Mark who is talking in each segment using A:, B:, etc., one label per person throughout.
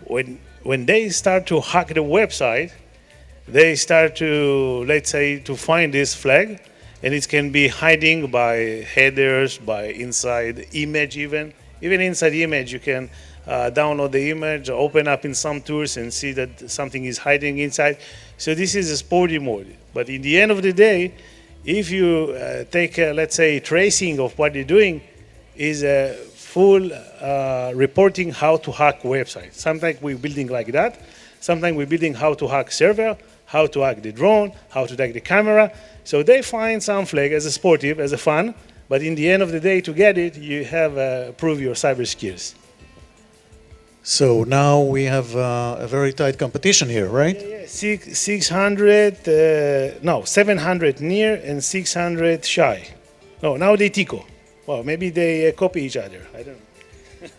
A: when they start to hack the website, they start to, let's say, to find this flag, and it can be hiding by headers, by inside image even. Even inside image, you can download the image, open up in some tools and see that something is hiding inside. So this is a sporty mode. But in the end of the day, if you take, let's say, tracing of what you're doing, is a full reporting how to hack websites. Sometimes we're building like that. Sometimes we're building how to hack server, how to hack the drone, how to hack the camera. So they find some flag as a sportive, as a fun, but in the end of the day, to get it, you have prove your cyber skills.
B: So now we have a very tight competition here, right?
A: Yeah. 600, no, 700 near and 600 shy. No, now they Tico. Well, maybe they copy each other. I don't know.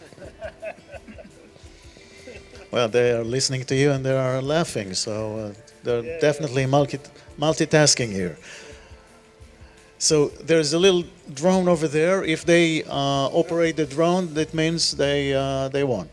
B: Well, they are listening to you and they are laughing, so they're definitely multitasking here. So there's a little drone over there. If they operate the drone, that means they won.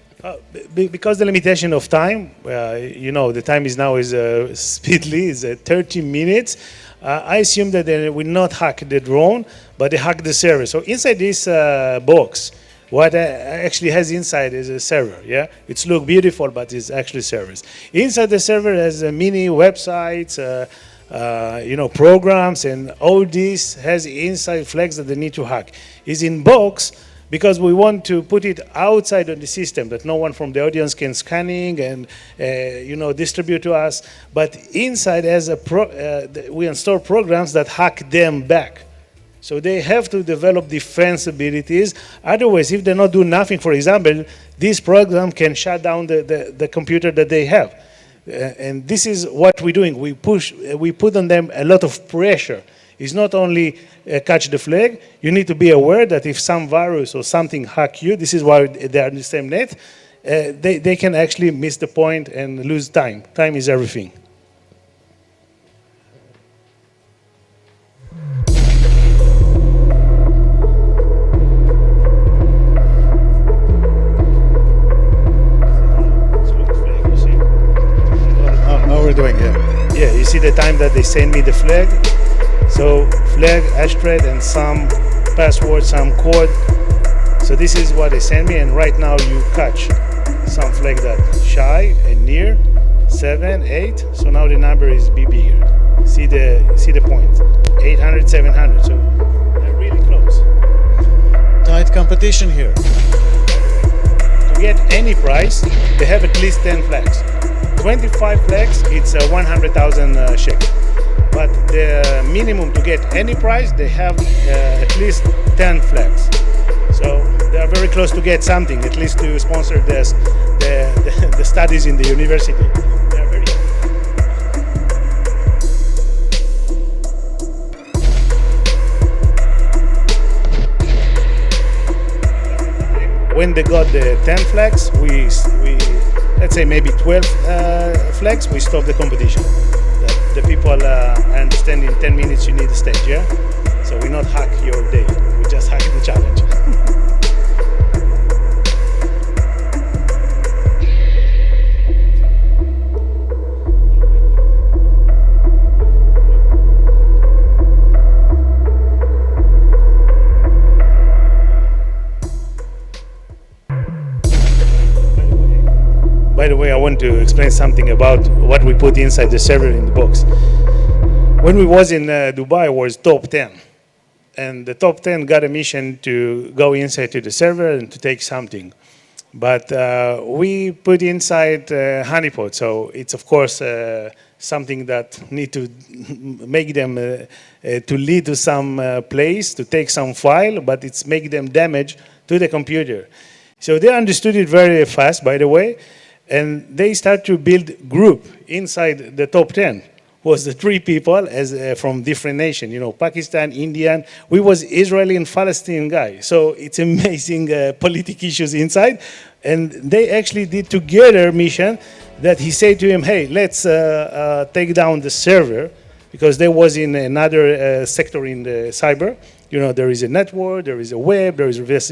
A: Because the limitation of time, you know, the time is now is speedily is 30 minutes. I assume that they will not hack the drone, but they hack the server. So inside this box, what actually has inside is a server. Yeah, it's look beautiful, but it's actually servers. Inside the server has mini websites, you know, programs, and all this has inside flags that they need to hack. Is in box because we want to put it outside of the system that no one from the audience can scanning and you know, distribute to us. But inside as a we install programs that hack them back. So they have to develop defense abilities. Otherwise, if they not do nothing, for example, this program can shut down the computer that they have. And this is what we're doing. We put on them a lot of pressure. It's not only catch the flag. You need to be aware that if some virus or something hack you, this is why they are in the same net, they can actually miss the point and lose time. Time is everything.
B: How we're doing here?
A: Yeah, you see the time that they send me the flag. So flag, hashtag, and some password, some code. So this is what they send me, and right now you catch some flag that shy and near, 7, 8. So now the number is be bigger. See the point, 800, 700. So they're really close.
B: Tight competition here.
A: To get any prize, they have at least 10 flags. 25 flags, it's 100,000 shekel. But the minimum to get any prize, they have at least 10 flags. So they are very close to get something, at least to sponsor the studies in the university. They are very when they got the 10 flags, we let's say maybe 12 flags, we stop the competition. The people understand in 10 minutes you need a stage, yeah? So we not hack your day, we just hack the challenge. By the way, I want to explain something about what we put inside the server in the box. When we was in Dubai, it was top 10. And the top 10 got a mission to go inside to the server and to take something. But we put inside honeypot, so it's of course something that need to make them to lead to some place, to take some file, but it's make them damage to the computer. So they understood it very fast, by the way. And they start to build group inside the top 10. Was the 3 people as from different nations, you know, Pakistan, Indian. We was Israeli and Palestinian guy. So it's amazing political issues inside. And they actually did together mission that he said to him, hey, let's take down the server, because there was in another sector in the cyber. You know, there is a network, there is a web, there is reverse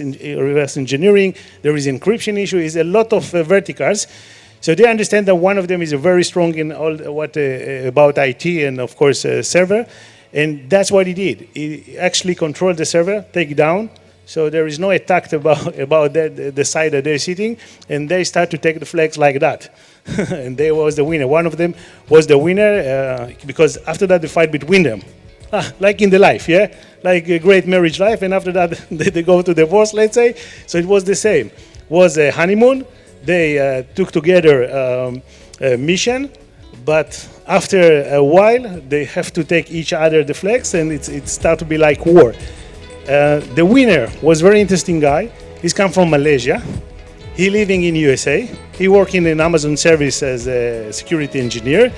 A: engineering, there is encryption issue, is a lot of verticals. So they understand that one of them is very strong in all what about IT and of course server, and that's what he did. He actually controlled the server, take down, so there is no attack about the side that they're sitting, and they start to take the flags like that. And they was the winner. One of them was the winner because after that the fight between them. Like in the life, yeah? Like a great marriage life, and after that they go to divorce, let's say. So it was the same. Was a honeymoon. They took together a mission, but after a while they have to take each other the flags, and it started to be like war. The winner was a very interesting guy. He's come from Malaysia. He living in USA. He working in Amazon service as a security engineer.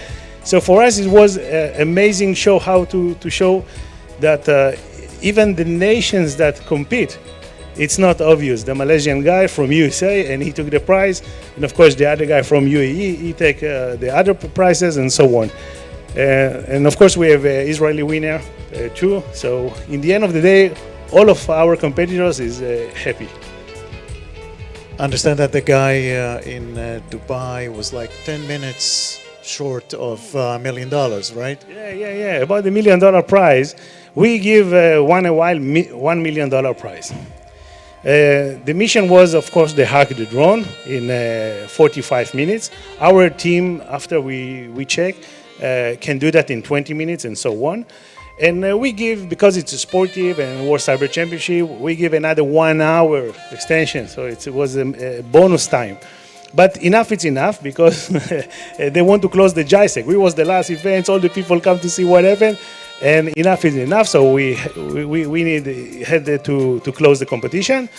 A: So for us, it was an amazing show how to show that even the nations that compete, it's not obvious. The Malaysian guy from USA, and he took the prize, and of course the other guy from UAE, he take the other prizes, and so on. And of course we have an Israeli winner too. So in the end of the day, all of our competitors is happy.
B: Understand that the guy in Dubai was like 10 minutes short of $1 million, right?
A: Yeah. About the $1 million prize, we give $1 million prize. The mission was, of course, to hack the drone in 45 minutes. Our team, after we check, can do that in 20 minutes and so on. And we give, because it's a sportive and World Cyber Championship, we give another 1 hour extension. So it was a bonus time. But enough is enough, because they want to close the JISEC. We was the last event, all the people come to see what happened, and enough is enough. So we had to close the competition,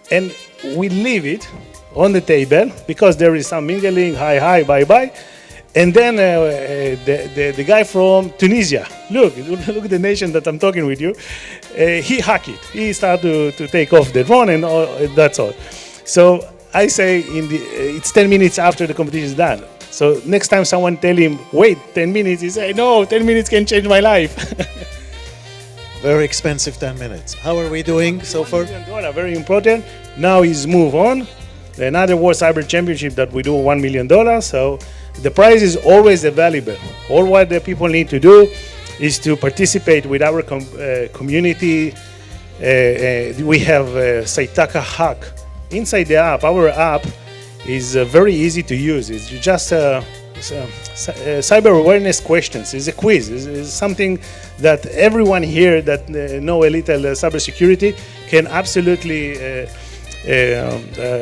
A: and we leave it on the table because there is some mingling, hi, bye. And then the guy from Tunisia, look at the nation that I'm talking with you, he hacked it. He started to take off the drone, and that's all. So I say it's 10 minutes after the competition is done. So next time someone tell him, wait, 10 minutes, he say, no, 10 minutes can change my life.
B: Very expensive 10 minutes. How are we doing so far?
A: $1 million, very important. Now is move on. Another World Cyber Championship that we do $1 million. So the prize is always available. All what the people need to do is to participate with our community. We have Saitaka Hack. Inside the app, our app is very easy to use. It's just cyber awareness questions. It's a quiz. It's something that everyone here that know a little cybersecurity can absolutely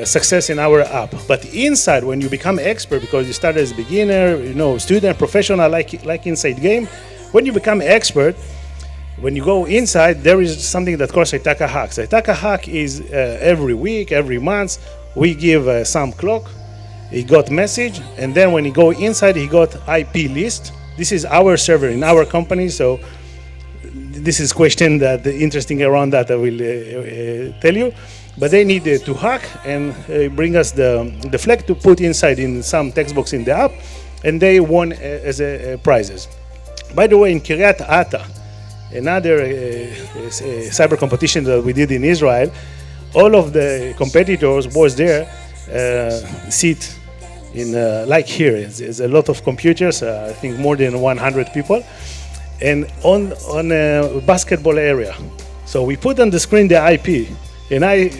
A: success in our app. But inside, when you become expert, because you start as a beginner, student, professional, like inside game, when you become expert, when you go inside, there is something that calls Saitaka Hack. Saitaka Hack is every week, every month, we give some clock. He got message, and then when he go inside, he got IP list. This is our server in our company, so this is question that interesting around that I will tell you. But they need to hack and bring us the flag to put inside in some text box in the app, and they won as prizes. By the way, in Kiryat Ata, another cyber competition that we did in Israel, all of the competitors was there, sit in like here. There's a lot of computers, I think more than 100 people, and on a basketball area. So we put on the screen the IP, and I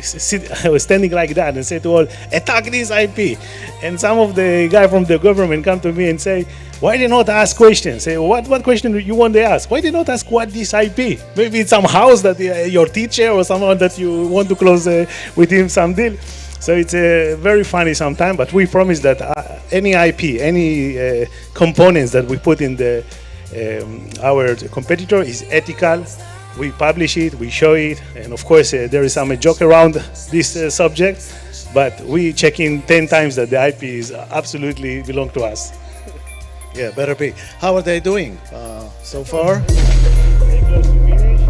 A: was standing like that and said to all, attack this IP. And some of the guy from the government come to me and say, why did not ask questions? Say, what question do you want to ask? Why did not ask what this IP? Maybe it's some house that your teacher or someone that you want to close with him some deal. So it's very funny sometimes, but we promise that any IP, any components that we put in our competitor is ethical. We publish it, we show it, and of course there is some joke around this subject, but we check in 10 times that the IP is absolutely belong to us.
B: Yeah, better be. How are they doing so far?
A: Very close to finish.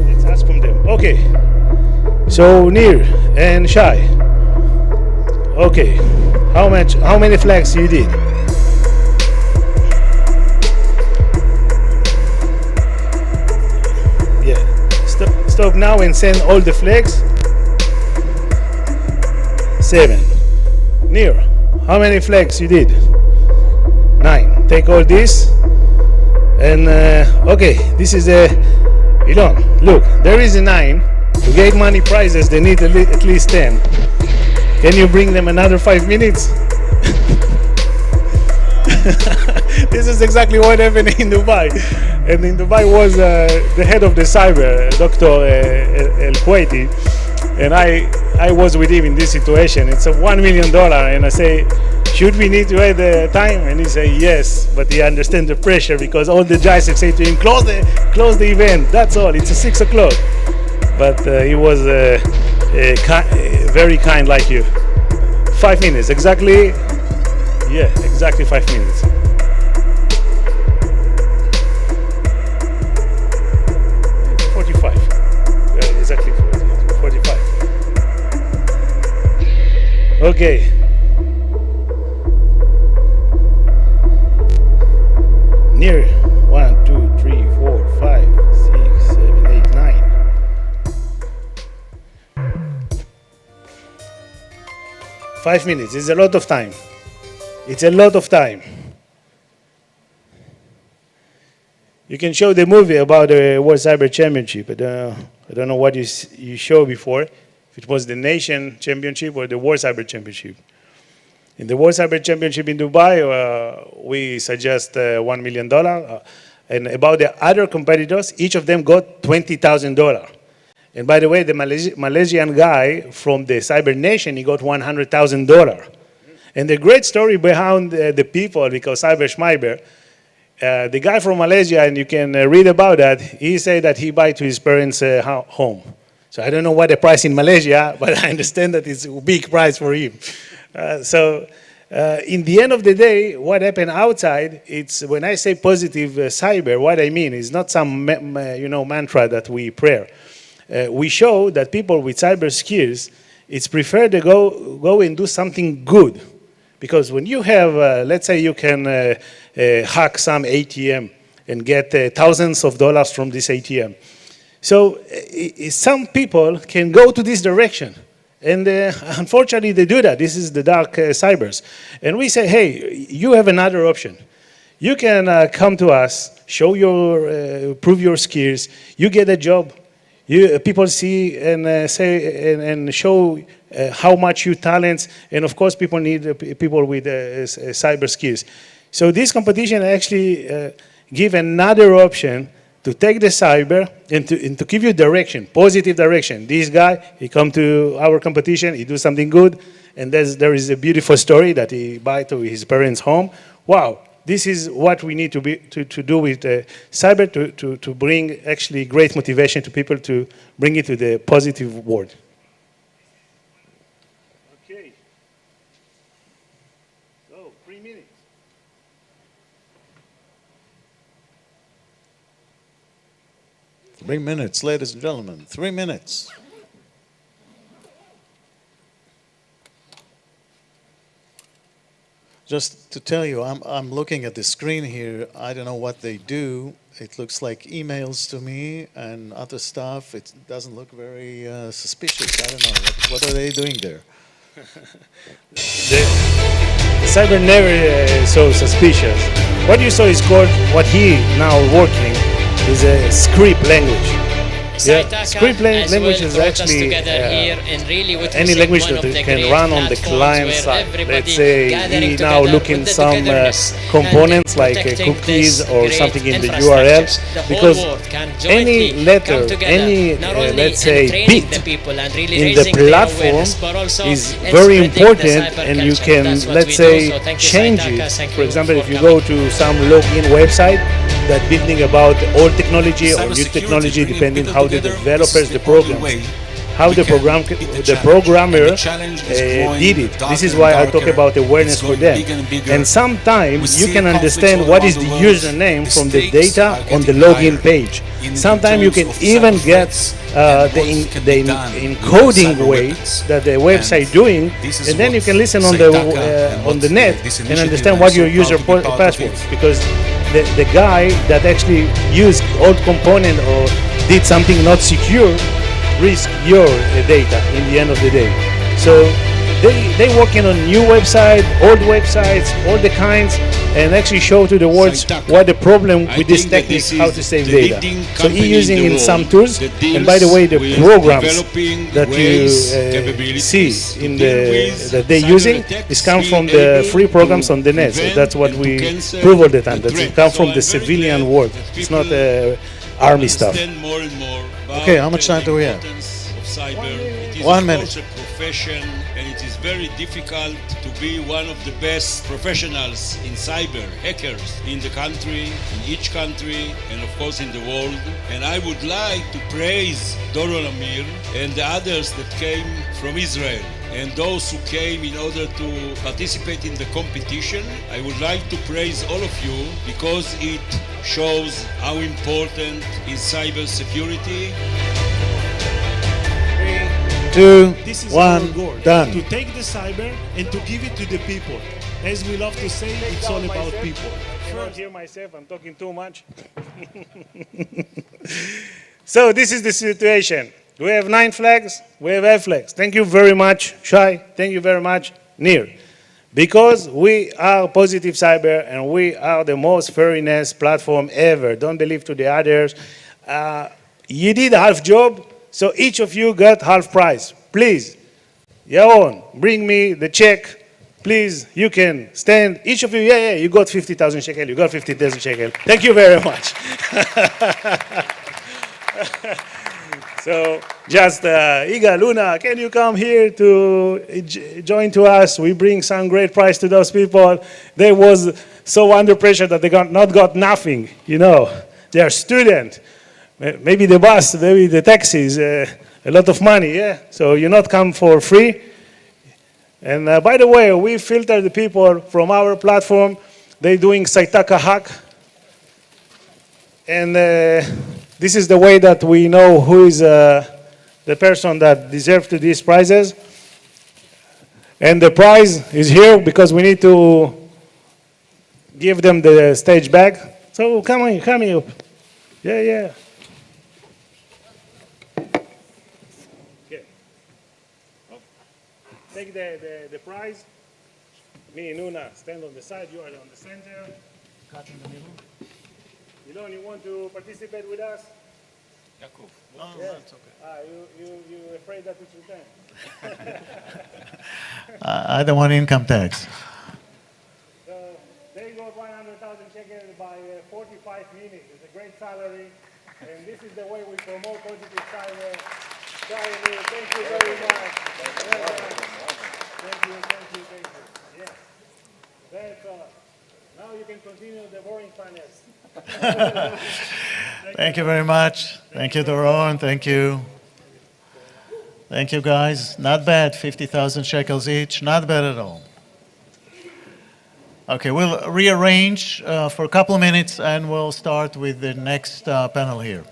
A: Let's ask from them. Okay. So Nir and Shai. Okay. How many flags you did? Yeah. Stop now and send all the flags. 7. Nir. How many flags you did? 9. Take all this, and okay, this is a, look, there is a 9. To get money prizes, they need at least 10. Can you bring them another 5 minutes? This is exactly what happened in Dubai. And in Dubai was the head of the cyber, Dr. El Kuwaiti, and I was with him in this situation. It's a $1 million, and I say, should we need to add the time? And he say yes, but he understands the pressure because all the guys say to him, close the event. That's all. It's 6 o'clock. But he was very kind like you. 5 minutes, exactly. Yeah, exactly 5 minutes. Exactly 45. Okay. Near 1, 2, 3, 4, 5, 6, 7, 8, 9. 5 minutes is a lot of time. It's a lot of time. You can show the movie about the World Cyber Championship. I don't know what you showed before, if it was the Nation Championship or the World Cyber Championship. In the World Cyber Championship in Dubai, we suggest $1 million. And about the other competitors, each of them got $20,000. And by the way, the Malaysian guy from the Cyber Nation, he got $100,000. And the great story behind the people, because Cyber Schmeiber, the guy from Malaysia, and you can read about that, he said that he buy to his parents' home. So I don't know what the price in Malaysia, but I understand that it's a big price for him. In the end of the day, what happened outside, it's when I say positive cyber, what I mean is not some mantra that we pray. We show that people with cyber skills, it's preferred to go and do something good. Because when you have, let's say you can hack some ATM and get thousands of dollars from this ATM. So some people can go to this direction. And unfortunately, they do that. This is the dark cybers. And we say, hey, you have another option. You can come to us, show prove your skills. You get a job. People see and say and show how much you talents, and of course people need people with cyber skills. So this competition actually give another option to take the cyber and to give you direction, positive direction. This guy, he come to our competition, he do something good, and there is a beautiful story that he buy to his parents' home. Wow. This is what we need to do with cyber to bring actually great motivation to people to bring it to the positive world. Okay. So 3 minutes.
B: Three minutes, ladies and gentlemen. 3 minutes. Just to tell you, I'm looking at the screen here. I don't know what they do. It looks like emails to me and other stuff. It doesn't look very suspicious. I don't know. What are they doing there?
A: The cyber never so suspicious. What you saw is called, what he now working is a script language. Yeah, script language is actually any language that can run on the client side. Let's say he now looking some components like cookies or something in the URL, because any letter, any let's say bit in the platform is very important, and you can, let's say, change it. For example, if you go to some login website that building about old technology or new technology, depending how the developers, the program, how the programmer did it. This is why I talk about awareness for them. And sometimes you can understand what is the username from the data on the login page. Sometimes you can even get the encoding way that the website doing, and then you can listen on the net and understand what your user password, because the guy that actually used old component or did something not secure risk your data in the end of the day. So they working on new website, old websites, all the kinds, and actually show to the world what the problem with this technique, how to save data. So he's using in some tools, and by the way, the programs that you see in that they're using is come from the free programs on the net. So that's what we prove all the time. That it comes from the civilian world. It's not army stuff.
B: Okay, how much time do we have?
C: Cyber.
B: 1 minute.
C: It is of course a profession, and it is very difficult to be one of the best professionals in cyber, hackers in the country, in each country, and of course in the world. And I would like to praise Doron Amir and the others that came from Israel, and those who came in order to participate in the competition. I would like to praise all of you because it shows how important is cyber security.
B: 2,
A: This is
B: 1,
A: our goal,
B: done.
A: to take the cyber and to give it to the people. As we love to say, it's all about people. I cannot hear myself, I'm talking too much. So this is the situation. We have 9 flags, we have 8 flags. Thank you very much, Shai. Thank you very much, Nir. Because we are Positive Cyber and we are the most fairness platform ever. Don't believe to the others. You did a half job, so each of you got half price. Please, Yaron, bring me the check. Please, you can stand. Each of you, you got 50,000 shekel. You got 50,000 shekel. Thank you very much. So just, Iga, Luna, can you come here to join to us? We bring some great prize to those people. They was so under pressure that they not got nothing, you know. They are students. Maybe the bus, maybe the taxis, a lot of money, yeah? So you not come for free. And by the way, we filter the people from our platform. They're doing Saitaka hack. And this is the way that we know who is the person that deserves to these prizes. And the prize is here because we need to give them the stage back. So come on, come here. Yeah. Okay. Take the prize. Me and Nuna stand on the side, you are on the center. Cut in the middle. Ilon, you want to participate with us?
D: Yaakov.
B: Oh,
A: Yeah.
B: that's okay.
A: You afraid that it's returned?
B: I don't want income tax.
A: So they got 100,000 shekels by 45 minutes. It's a great salary, and this is the way we promote Positive Cyber. Thank you very much. Thank you. Yeah. That's all. Now you can continue the boring finance.
B: Thank you very much. Thank you, Doron. Thank you. Thank you, guys. Not bad, 50,000 shekels each. Not bad at all. Okay, we'll rearrange for a couple of minutes and we'll start with the next panel here.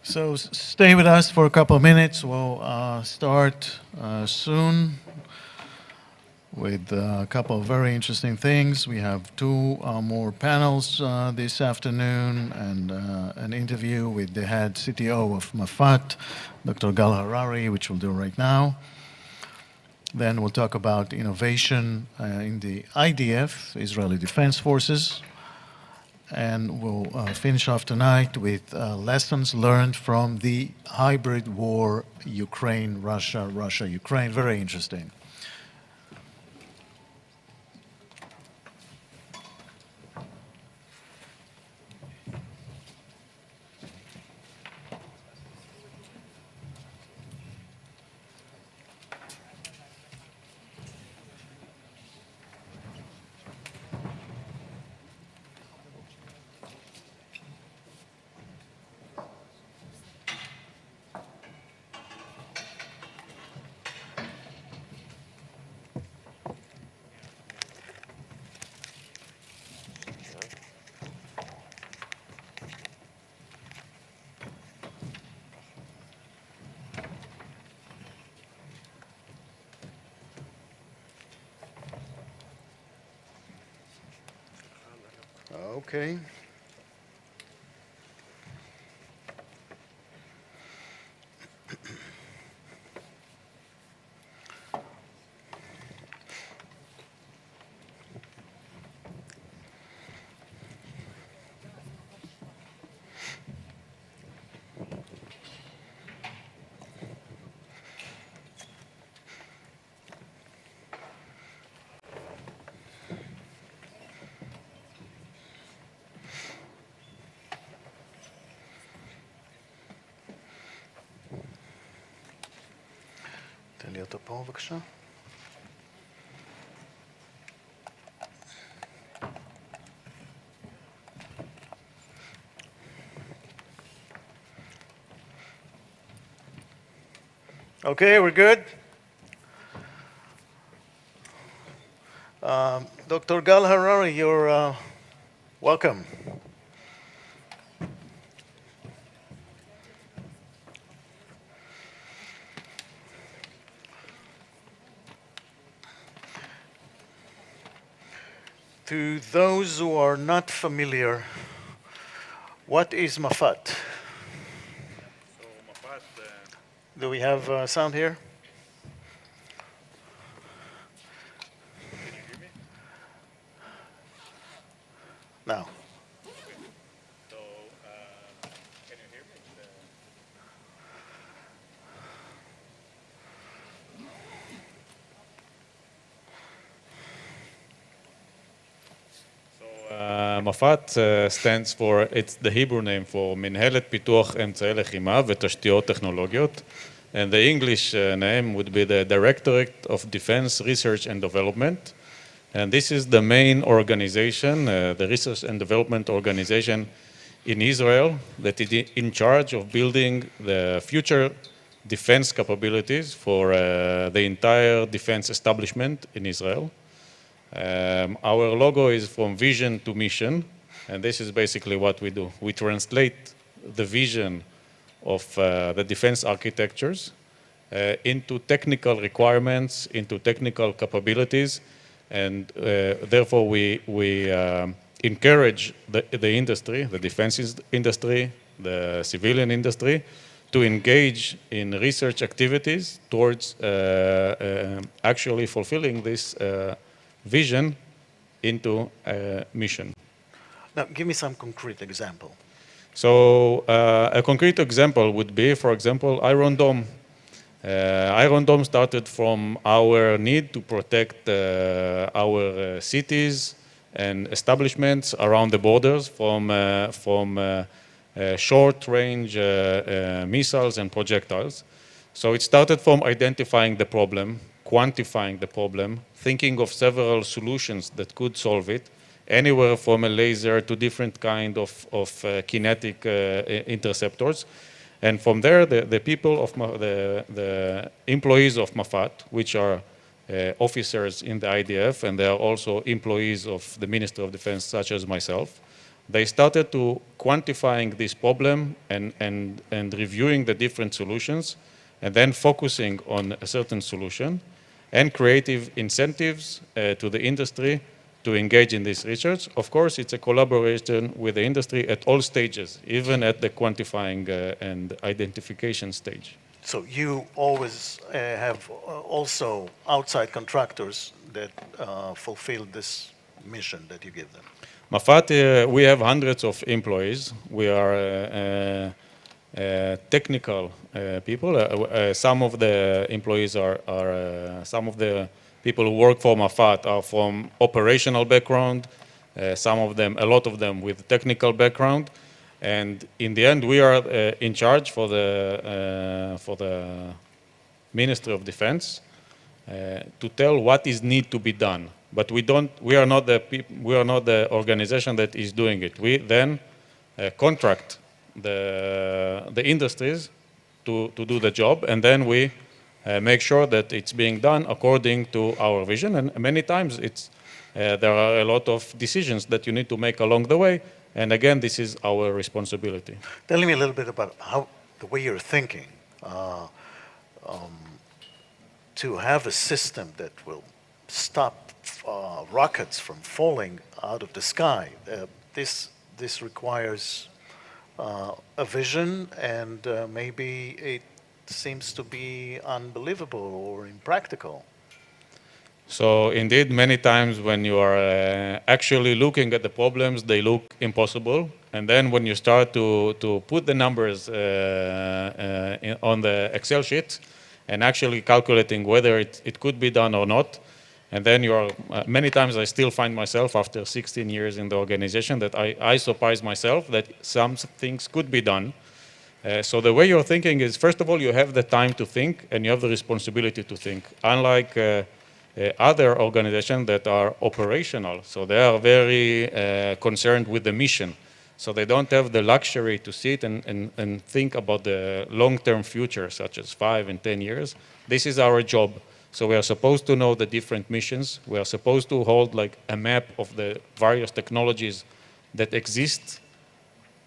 B: So stay with us for a couple of minutes. We'll start soon with a couple of very interesting things. We have 2 more panels this afternoon and an interview with the head CTO of Mafat, Dr. Gal Harari, which we'll do right now. Then we'll talk about innovation in the IDF, Israeli Defense Forces. And we'll finish off tonight with lessons learned from the hybrid war, Ukraine-Russia, Russia-Ukraine. Very interesting. Okay. תן לי אותו פה בבקשה. Okay, we're good. Dr. Gal Harari, you're welcome. To those who are not familiar, what is Mafat? Do we have sound here? No.
D: So, can you hear me? MAFAT stands for, it's the Hebrew name for מנהלת פיתוח אמצעי לחימה ותשתיות טכנולוגיות, and the English name would be the Directorate of Defense Research and Development. And this is the main organization, the Research and Development Organization in Israel that is in charge of building the future defense capabilities for the entire defense establishment in Israel. Our logo is from vision to mission, and this is basically what we do. We translate the vision of the defense architectures into technical requirements, into technical capabilities, and therefore we encourage the industry, the defense industry, the civilian industry, to engage in research activities towards actually fulfilling this vision into a mission.
B: Now, give me some concrete example.
D: So a concrete example would be, for example, Iron Dome. Iron Dome started from our need to protect our cities and establishments around the borders from short-range missiles and projectiles. So it started from identifying the problem, quantifying the problem, thinking of several solutions that could solve it, anywhere from a laser to different kind of kinetic interceptors. And from there, the people of the employees of MAFAT, which are officers in the IDF, and they are also employees of the Ministry of Defense, such as myself, they started to quantifying this problem and reviewing the different solutions, and then focusing on a certain solution, and creative incentives to the industry to engage in this research. Of course, it's a collaboration with the industry at all stages, even at the quantifying and identification stage.
B: So you always have also outside contractors that fulfill this mission that you give them?
D: MAFAT, we have hundreds of employees. We are technical people. Some of the employees are some of the people who work for MAFAT are from operational background, some of them, a lot of them with technical background. And in the end, we are in charge for the Ministry of Defense to tell what is need to be done. But we are not the organization that is doing it. We then contract the industries to do the job, and then we make sure that it's being done according to our vision. And many times there are a lot of decisions that you need to make along the way. And again, this is our responsibility.
B: Tell me a little bit about how the way you're thinking to have a system that will stop rockets from falling out of the sky. this requires a vision, and maybe it seems to be unbelievable or impractical.
D: So indeed, many times when you are actually looking at the problems, they look impossible. And then when you start to put the numbers on the Excel sheet and actually calculating whether it could be done or not, and then you are, many times I still find myself after 16 years in the organization that I surprise myself that some things could be done. So the way you're thinking is, first of all, you have the time to think and you have the responsibility to think. Unlike other organizations that are operational, so they are very concerned with the mission. So they don't have the luxury to sit and think about the long-term future, such as 5 and 10 years. This is our job. So we are supposed to know the different missions. We are supposed to hold like a map of the various technologies that exist,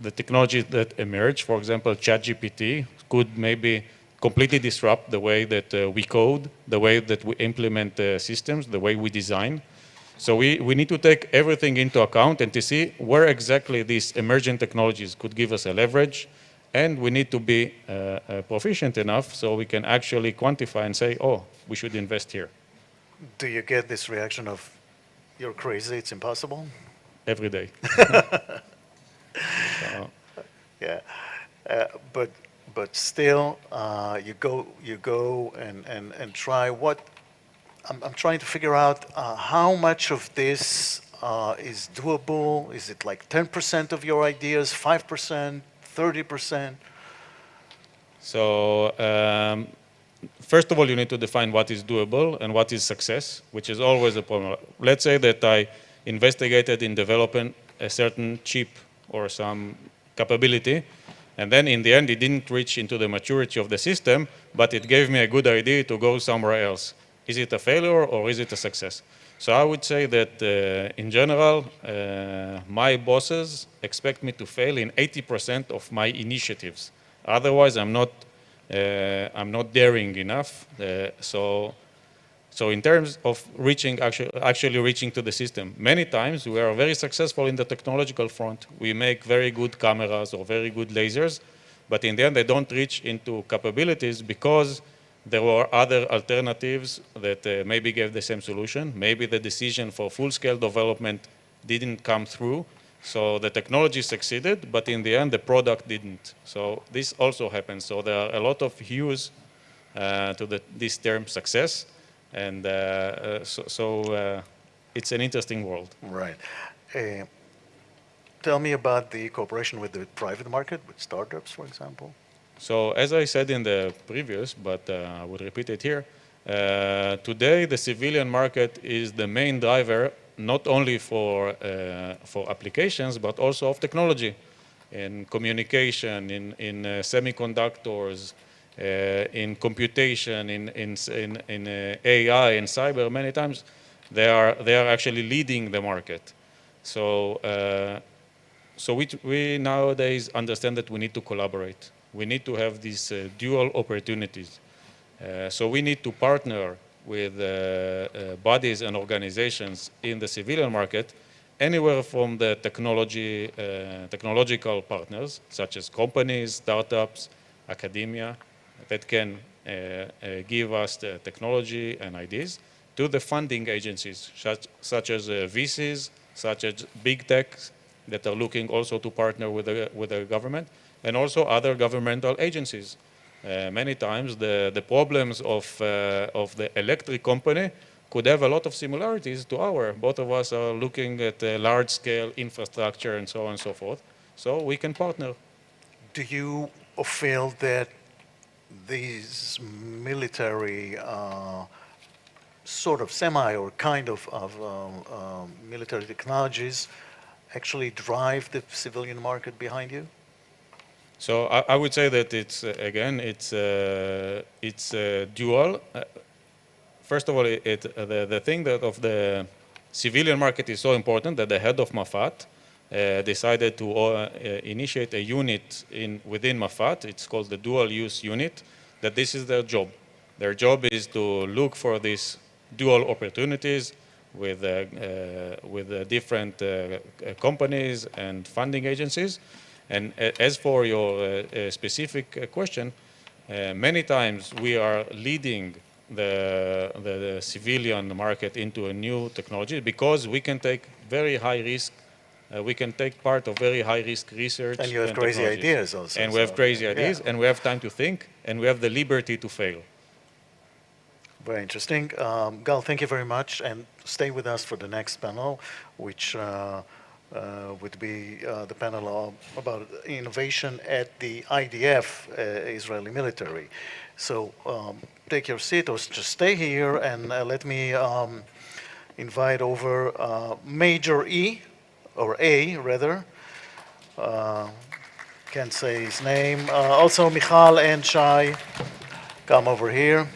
D: the technologies that emerge. For example, ChatGPT could maybe completely disrupt the way that we code, the way that we implement systems, the way we design. So we need to take everything into account and to see where exactly these emerging technologies could give us a leverage. And we need to be proficient enough so we can actually quantify and say, oh, we should invest here.
B: Do you get this reaction of, you're crazy, it's impossible?
D: Every day.
B: Yeah, but still, you go and try. What I'm trying to figure out how much of this is doable. Is it like 10% of your ideas, 5%, 30%?
D: So first of all, you need to define what is doable and what is success, which is always a problem. Let's say that I investigated in developing a certain chip or some capability, and then in the end it didn't reach into the maturity of the system, but it gave me a good idea to go somewhere else. Is it a failure or is it a success? So I would say that in general, my bosses expect me to fail in 80% of my initiatives. Otherwise, I'm not daring enough. So in terms of actually reaching to the system, many times we are very successful in the technological front. We make very good cameras or very good lasers, but in the end they don't reach into capabilities because there were other alternatives that maybe gave the same solution. Maybe the decision for full-scale development didn't come through. So the technology succeeded, but in the end the product didn't. So this also happens. So there are a lot of hues to this term success. And it's an interesting world.
B: Right. Tell me about the cooperation with the private market, with startups, for example.
D: So as I said in the previous, but I would repeat it here, today the civilian market is the main driver, not only for applications, but also of technology, in communication, in semiconductors, in computation, in AI and cyber. Many times they are actually leading the market. So we nowadays understand that we need to collaborate. We need to have these dual opportunities. So we need to partner with bodies and organizations in the civilian market, anywhere from the technological partners, such as companies, startups, academia, that can give us the technology and ideas, to the funding agencies, such as VCs, such as big techs that are looking also to partner with the government, and also other governmental agencies. Many times the problems of the electric company could have a lot of similarities to our. Both of us are looking at large-scale infrastructure and so on and so forth. So we can partner.
B: Do you feel that these military sort of semi or kind of military technologies actually drive the civilian market behind you?
D: So I would say that it's dual. First of all, the thing that of the civilian market is so important that the head of Mafat decided to initiate a unit within Mafat. It's called the dual use unit, that this is their job. Their job is to look for these dual opportunities, with different companies and funding agencies. And as for your specific question, many times we are leading the civilian market into a new technology because we can take very high risk. We can take part of very high risk research.
B: And you have crazy
D: technologies.
B: ideas also.
D: And we have crazy ideas,
B: yeah.
D: and we have time to think, and we have the liberty to fail.
B: Very interesting. Gal, thank you very much, and stay with us for the next panel, which would be the panel about innovation at the IDF, Israeli military. So take your seat, or just stay here, and let me invite over Major E, or A rather. Can't say his name. Also Michal and Shai, come over here.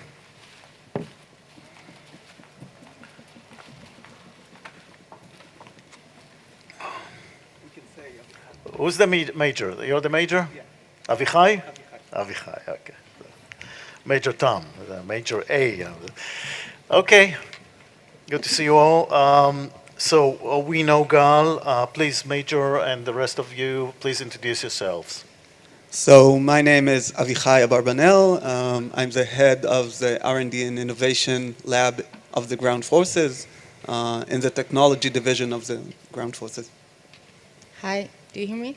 B: Who's the major? You're the major? Yeah. Avichai? Avichai, okay. Major Tom, Major A. Okay, good to see you all. So we know Gal. Please, Major, and the rest of you, please introduce yourselves.
E: So my name is Avichai Abarbanel. I'm the head of the R&D and Innovation Lab of the Ground Forces in the Technology Division of the Ground Forces.
F: Hi, do you hear me?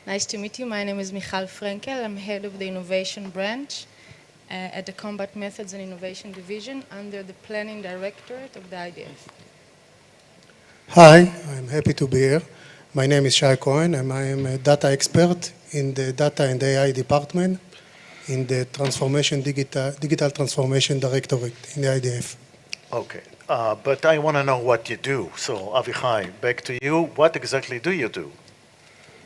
F: Nice to meet you. My name is Michal Frenkel. I'm head of the Innovation Branch at the Combat Methods and Innovation Division under the Planning Directorate of the IDF.
G: Hi, I'm happy to be here. My name is Shai Cohen, and I am a data expert in the Data and AI Department in the Digital Transformation Directorate in the IDF.
B: Okay, but I want to know what you do. So, Avichai, back to you. What exactly do you do?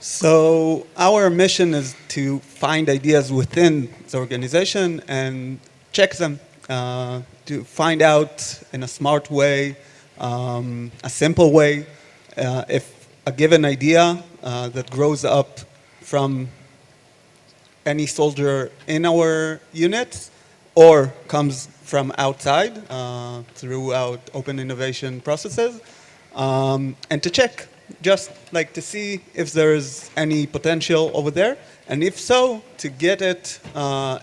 E: So our mission is to find ideas within the organization and check them to find out in a smart way, a simple way, if a given idea that grows up from any soldier in our unit or comes from outside throughout open innovation processes, and to check, just like to see if there's any potential over there, and if so, to get it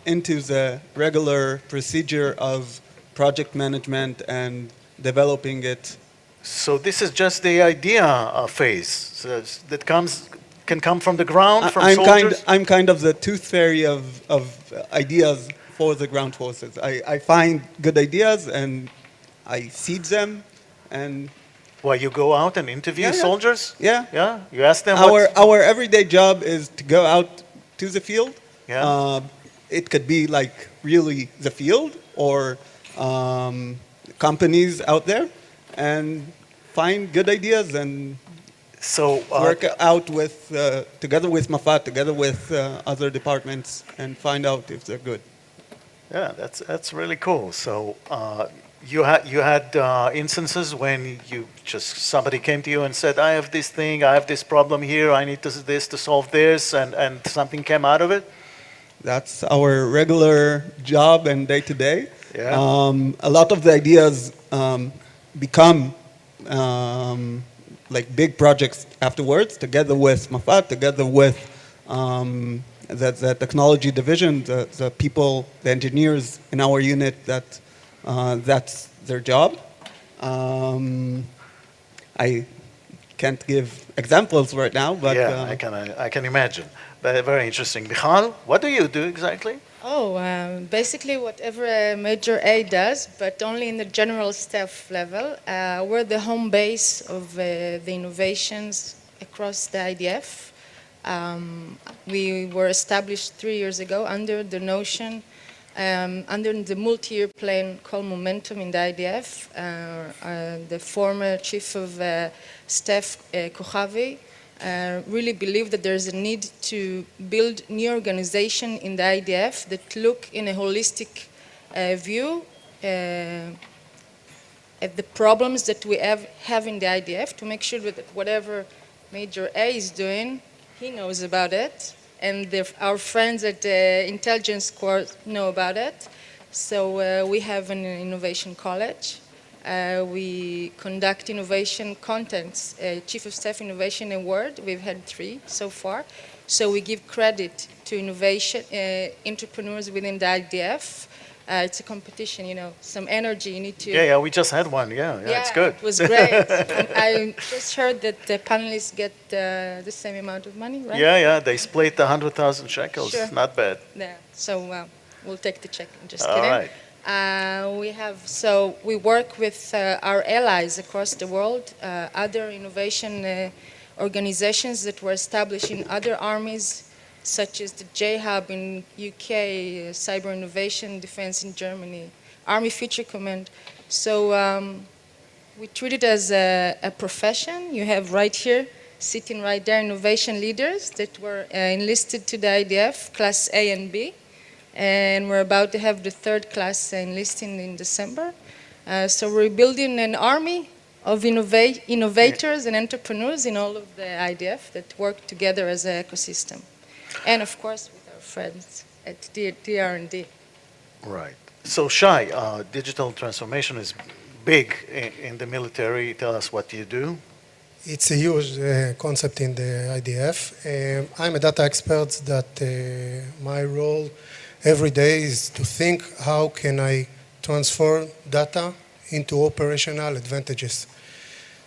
E: into the regular procedure of project management and developing it.
B: So this is just the idea phase so that can come from the ground, from soldiers?
E: I'm kind of the tooth fairy of ideas for the ground forces. I find good ideas and I seed them, and
B: well, you go out and interview soldiers?
E: Yeah.
B: Yeah? You ask them
E: Our everyday job is to go out to the field.
B: Yeah.
E: It could be like really the field or companies out there and find good ideas and
B: so
E: work out with together with Mafat, together with other departments, and find out if they're good.
B: Yeah, that's really cool. So you had instances when somebody came to you and said, I have this thing, I have this problem here, I need this to solve this, and something came out of it?
E: That's our regular job and day to day.
B: Yeah.
E: A lot of the ideas become like big projects afterwards, together with Mafat, together with the technology division, the people, the engineers in our unit that's their job. I can't give examples right now, but
B: yeah, I can imagine. But very interesting. Michal, what do you do exactly?
F: Oh, basically whatever a Major A does, but only in the general staff level. We're the home base of the innovations across the IDF. We were established 3 years ago under the notion, under the multi-year plan called Momentum in the IDF. The former chief of staff, Kochavi, really believed that there's a need to build new organization in the IDF that look in a holistic view at the problems that we have in the IDF to make sure that whatever Major A is doing, he knows about it, and our friends at the intelligence corps know about it. So we have an innovation college We conduct innovation contents, Chief of Staff Innovation Award. We've had 3 so far. So we give credit to innovation entrepreneurs within the IDF. It's a competition, you know, some energy you need to...
B: Yeah, we just had one. Yeah, it's good.
F: It was great. I just heard that the panelists get the same amount of money, right?
B: Yeah, they split 100,000 shekels.
F: Sure.
B: Not bad.
F: Yeah. So we'll take the check. I'm just
B: All
F: kidding.
B: right.
F: We work with our allies across the world, other innovation organizations that were established in other armies, such as the J-Hub in UK, Cyber Innovation Defense in Germany, Army Future Command. So we treat it as a profession. You have right here, sitting right there, innovation leaders that were enlisted to the IDF, Class A and B. And we're about to have the 3rd class enlisting in December. So we're building an army of innovators and entrepreneurs in all of the IDF that work together as an ecosystem. And of course, with our friends at DR&D.
B: Right. So Shai, digital transformation is big in the military. Tell us what you do.
G: It's a huge concept in the IDF. I'm a data expert that my role every day is to think how can I transfer data into operational advantages.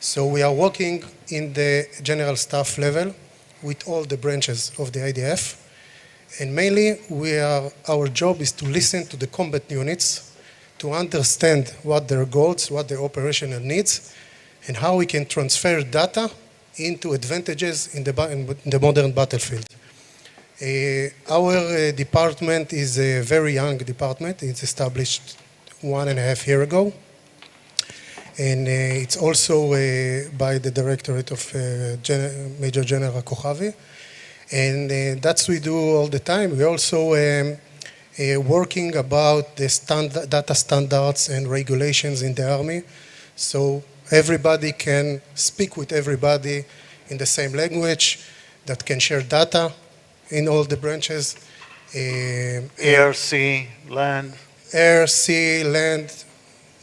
G: So we are working in the general staff level with all the branches of the IDF. And mainly our job is to listen to the combat units to understand what their goals, what their operational needs, and how we can transfer data into advantages in the modern battlefield. Our department is a very young department. It's established 1.5 years ago. And it's also by the Directorate of Major General Kochavi. And that's we do all the time. We're also working about the data standards and regulations in the Army. So everybody can speak with everybody in the same language, that can share data in all the branches.
B: Air, sea, land.
G: Air, sea, land,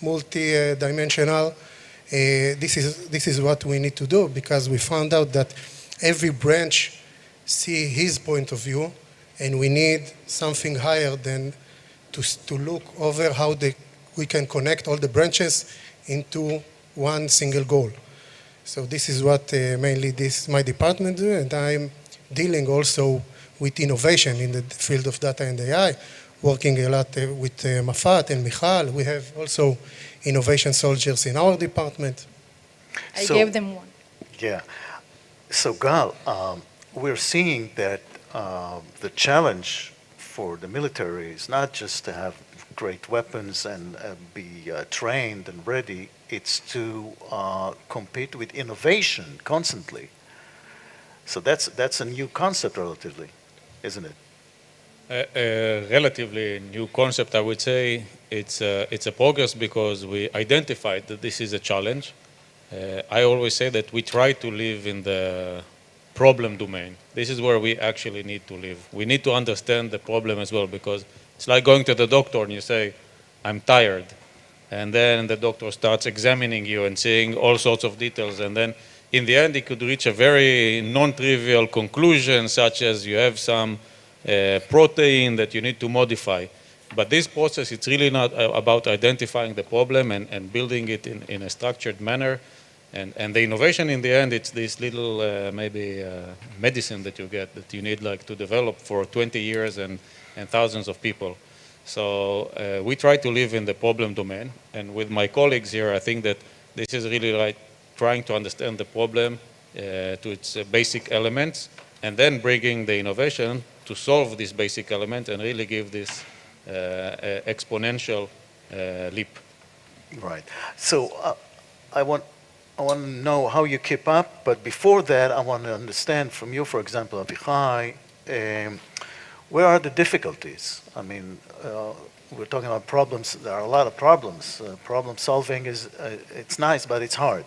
G: multi-dimensional. This is what we need to do, because we found out that every branch see his point of view, and we need something higher than to look over how we can connect all the branches into one single goal. So this is what mainly my department do, and I'm dealing also with innovation in the field of data and AI, working a lot with Mafat and Michal. We have also innovation soldiers in our department.
F: I gave them one.
B: Yeah. So Gal, we're seeing that the challenge for the military is not just to have great weapons and be trained and ready, it's to compete with innovation constantly. So that's a new concept relatively, isn't it?
D: A relatively new concept, I would say. It's a progress because we identified that this is a challenge. I always say that we try to live in the problem domain. This is where we actually need to live. We need to understand the problem as well, because it's like going to the doctor and you say, I'm tired. And then the doctor starts examining you and seeing all sorts of details. And then in the end, he could reach a very non-trivial conclusion, such as you have some protein that you need to modify. But this process, it's really not about identifying the problem and building it in a structured manner. And the innovation in the end, it's this little maybe medicine that you get that you need like to develop for 20 years and thousands of people. So we try to live in the problem domain. And with my colleagues here, I think that this is really like trying to understand the problem to its basic elements, and then bringing the innovation to solve this basic element and really give this exponential leap.
B: Right. So I want to know how you keep up, but before that, I want to understand from you, for example, Avichai, where are the difficulties? I mean, we're talking about problems. There are a lot of problems. Problem solving it's nice, but it's hard.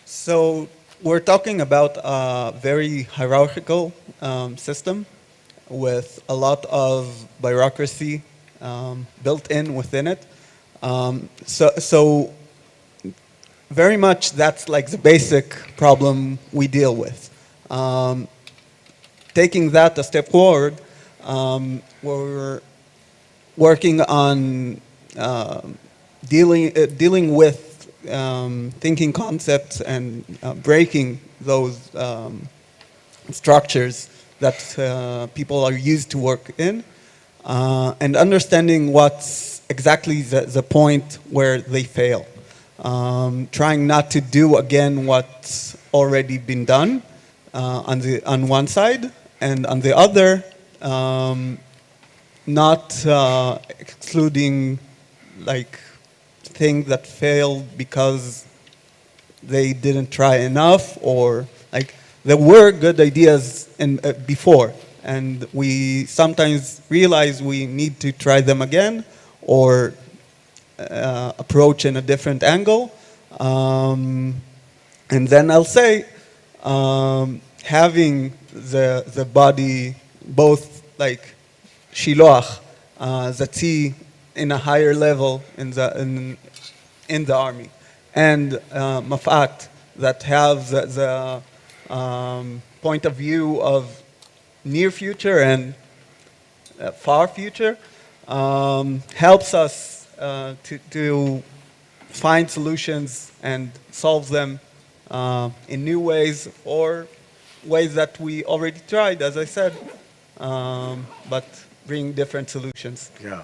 E: So we're talking about a very hierarchical system with a lot of bureaucracy built in within it. So very much that's like the basic problem we deal with. Taking that a step forward, we're working on dealing with thinking concepts and breaking those structures that people are used to work in, and understanding what's exactly the point where they fail. Trying not to do again what's already been done on one side, and on the other, not excluding like things that failed because they didn't try enough, or like there were good ideas before, and we sometimes realize we need to try them again or approach in a different angle. And then I'll say having the body both like shiloach, zati in a higher level in the army, and mafat that have the point of view of near future and far future, helps us to find solutions and solve them in new ways or ways that we already tried, as I said, but bring different solutions.
B: Yeah.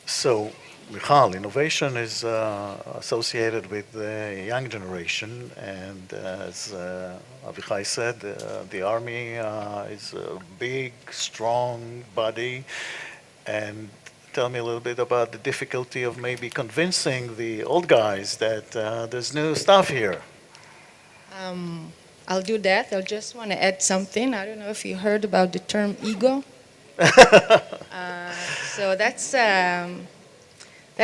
B: So, Michal, innovation is associated with the young generation, and as Avichai said, the army is a big, strong body. And tell me a little bit about the difficulty of maybe convincing the old guys that there's new stuff here.
F: I'll do that. I just want to add something. I don't know if you heard about the term ego. So that's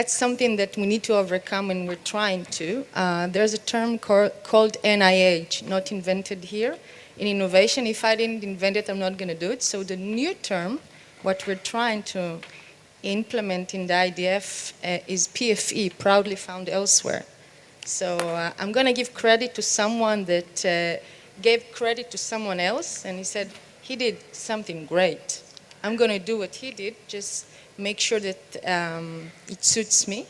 F: something that we need to overcome, and we're trying to. There's a term called NIH, not invented here, in innovation. If I didn't invent it, I'm not going to do it. So the new term, what we're trying to implement in the IDF is PFE, proudly found elsewhere. So I'm going to give credit to someone that gave credit to someone else, and he said, he did something great. I'm going to do what he did, just make sure that it suits me.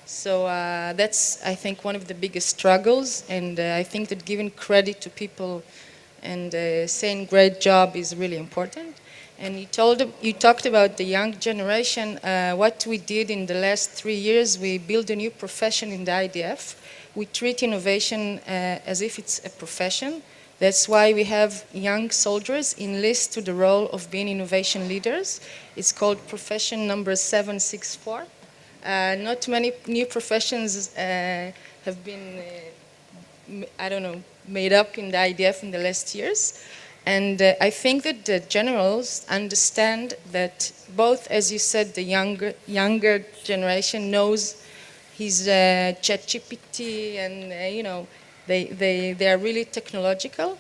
F: So that's, I think, one of the biggest struggles, and I think that giving credit to people and saying great job is really important. And you talked about the young generation. What we did in the last 3 years, we built a new profession in the IDF. We treat innovation as if it's a profession. That's why we have young soldiers enlist to the role of being innovation leaders. It's called profession number 764. Not many new professions have been, made up in the IDF in the last years. And I think that the generals understand that both, as you said, the younger generation knows his ChatGPT, and they are really technological.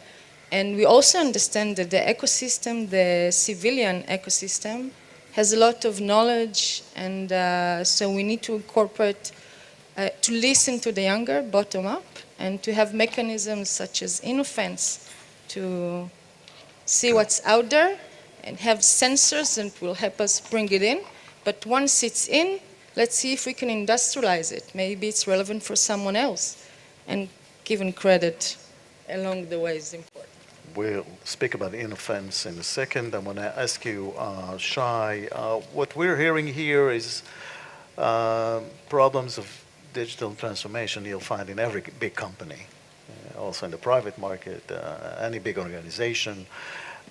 F: And we also understand that the ecosystem, the civilian ecosystem, has a lot of knowledge, and so we need to incorporate, to listen to the younger, bottom up, and to have mechanisms such as InnoFence to see what's out there and have sensors that will help us bring it in. But once it's in, let's see if we can industrialize it. Maybe it's relevant for someone else. And giving credit along the way is important.
B: We'll speak about InnoFence in a second. I want to ask you, Shai, what we're hearing here is problems of digital transformation you'll find in every big company, also in the private market, any big organization.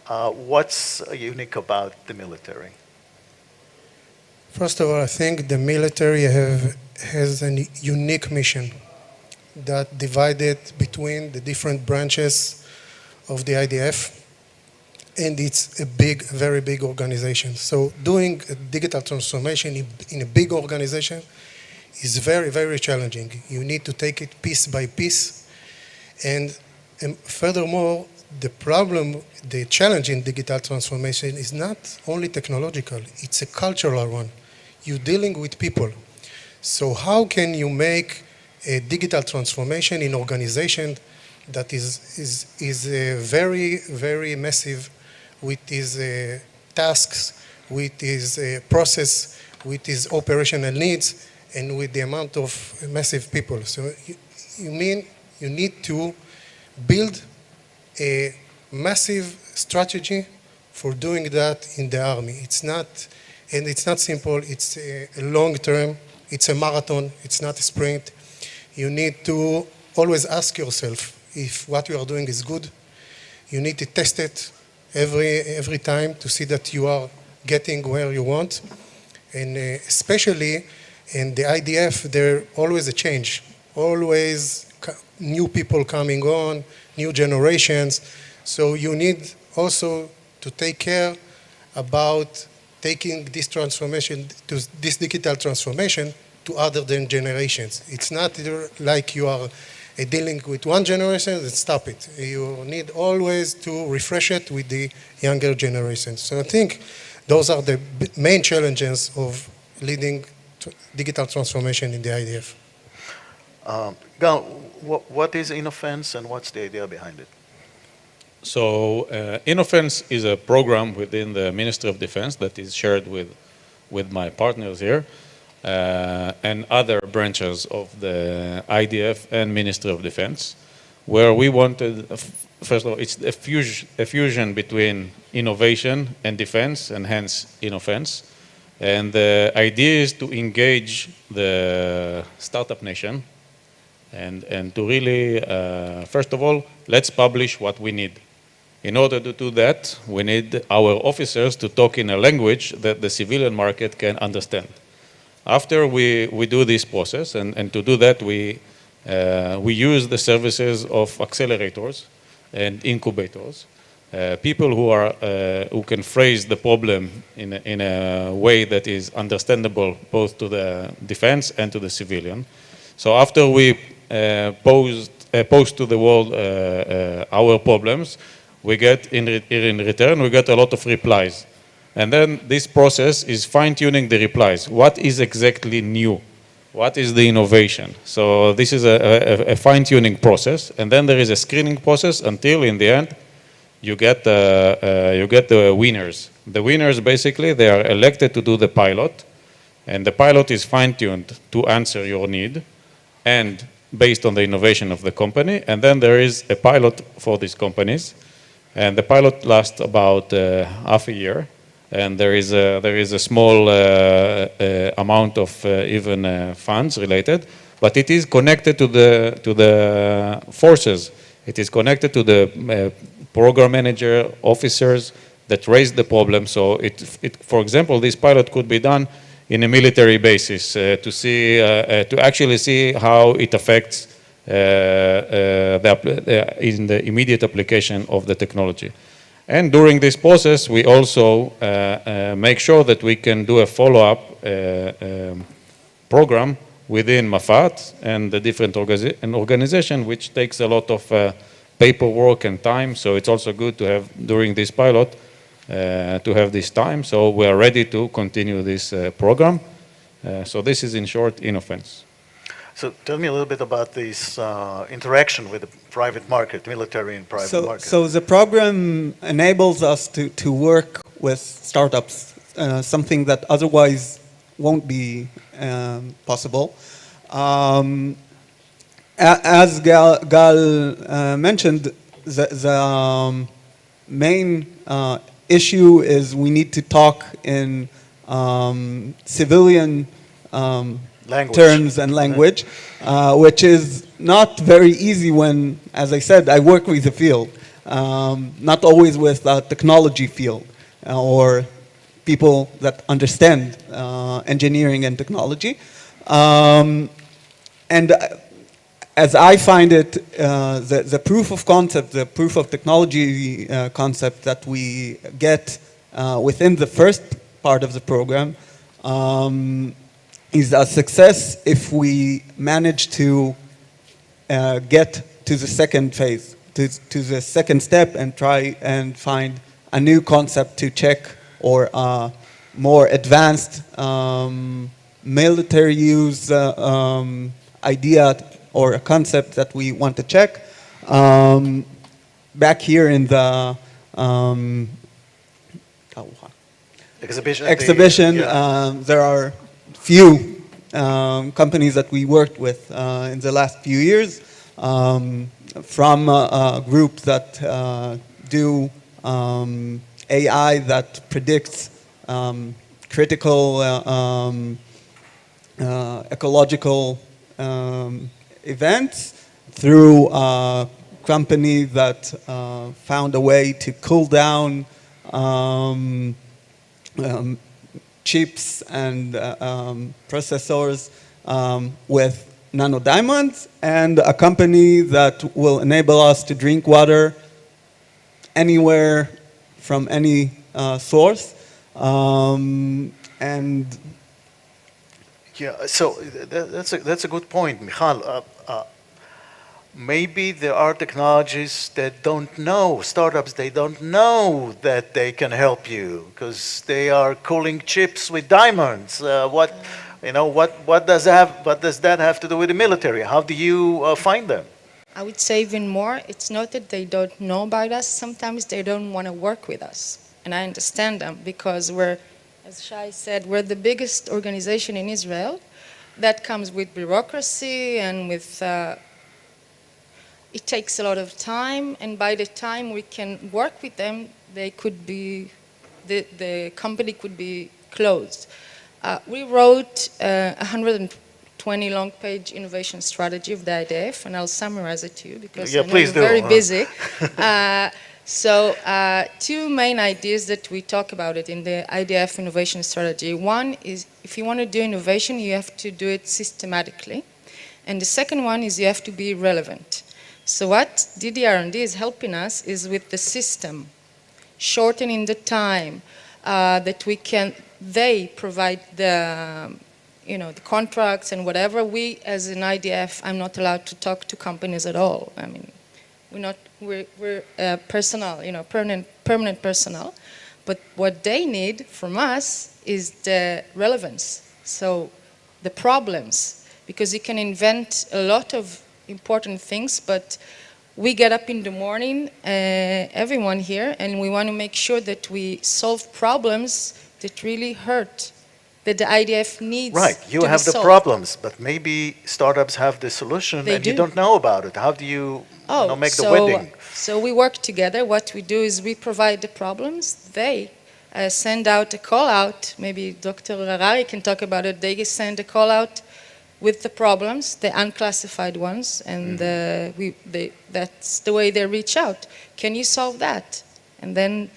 B: What's unique about the military?
G: First of all, I think the military has a unique mission that divided between the different branches of the IDF, and it's a big, very big organization. So doing a digital transformation in a big organization is very, very challenging. You need to take it piece by piece, and furthermore, the challenge in digital transformation is not only technological, it's a cultural one. You're dealing with people. So how can you make a digital transformation in organization that is very, very massive with its tasks, with its process, with its operational needs, and with the amount of massive people. So you need to build a massive strategy for doing that in the army. It's not simple, it's a long term, it's a marathon, it's not a sprint. You need to always ask yourself if what you are doing is good. You need to test it every time to see that you are getting where you want. And especially in the IDF, there always a change, always new people coming on, new generations. So you need also to take care about taking this transformation, to this digital transformation to other than generations. It's not like you are dealing with one generation and stop it. You need always to refresh it with the younger generations. So I think those are the main challenges of leading digital transformation in the IDF.
B: Gal, what is InnoFence and what's the idea behind it?
D: So InnoFence is a program within the Ministry of Defense that is shared with my partners here and other branches of the IDF and Ministry of Defense, where we wanted, first of all, it's a fusion between innovation and defense, and hence InnoFence. And the idea is to engage the startup nation and to really, first of all, let's publish what we need. In order to do that, we need our officers to talk in a language that the civilian market can understand. After we do this process, and to do that, we use the services of accelerators and incubators, people who can phrase the problem in a way that is understandable both to the defense and to the civilian. So after we pose to the world our problems, we get in return, we get a lot of replies. And then this process is fine-tuning the replies. What is exactly new? What is the innovation? So this is a fine-tuning process. And then there is a screening process until, in the end, you get the winners. The winners, basically, they are elected to do the pilot. And the pilot is fine-tuned to answer your need and based on the innovation of the company. And then there is a pilot for these companies. And the pilot lasts about half a year, and there is a small amount of even funds related, but it is connected to the forces. It is connected to the program manager, officers that raised the problem. So for example, this pilot could be done in a military basis to actually see how it affects in the immediate application of the technology. And during this process, we also make sure that we can do a follow-up program within Mafat and the different organization, which takes a lot of paperwork and time. So it's also good to have, during this pilot, to have this time. So we are ready to continue this program. So this is, in short, InnoFence.
B: So tell me a little bit about this interaction with the private market, military and private market.
E: So the program enables us to work with startups, something that otherwise won't be possible. As Gal mentioned, the main issue is we need to talk in civilian terms and language, which is not very easy when, as I said, I work with the field, not always with the technology field or people that understand engineering and technology. And as I find it, the proof of concept, the proof of technology concept that we get within the first part of the program is a success if we manage to get to the second phase, to the second step, and try and find a new concept to check, or more advanced military use idea or a concept that we want to check. Back here in the exhibition, there are few companies that we worked with in the last few years, from a group that do AI that predicts critical ecological events, through a company that found a way to cool down chips and processors with nanodiamonds, and a company that will enable us to drink water anywhere from any source. And
B: yeah, so that's a good point, Michal. Maybe there are technologies that don't know, startups, they don't know that they can help you because they are cooling chips with diamonds. What does that have to do with the military? How do you find them?
F: I would say even more, it's not that they don't know about us, sometimes they don't want to work with us. And I understand them because we're, as Shai said, we're the biggest organization in Israel. That comes with bureaucracy and with it takes a lot of time, and by the time we can work with them, they could be, the company could be closed. We wrote a 120 long-page innovation strategy of the IDF, and I'll summarize it to you because I know you're very busy. So two main ideas that we talk about it in the IDF innovation strategy. One is if you want to do innovation, you have to do it systematically. And the second one is you have to be relevant. So what DDR&D is helping us is with the system, shortening the time that we can, they provide the, the contracts and whatever. We, as an IDF, I'm not allowed to talk to companies at all. I mean, we're personnel, permanent personnel. But what they need from us is the relevance. So the problems, because you can invent a lot of important things, but we get up in the morning, everyone here, and we want to make sure that we solve problems that really hurt, that the IDF needs.
B: Right, you have the problems, but maybe startups have the solution and you don't know about it. How do you make the wedding?
F: So we work together. What we do is we provide the problems. They send out a call out. Maybe Dr. Harari can talk about it. They send a call out with the problems, the unclassified ones, and that's the way they reach out. Can you solve that? And then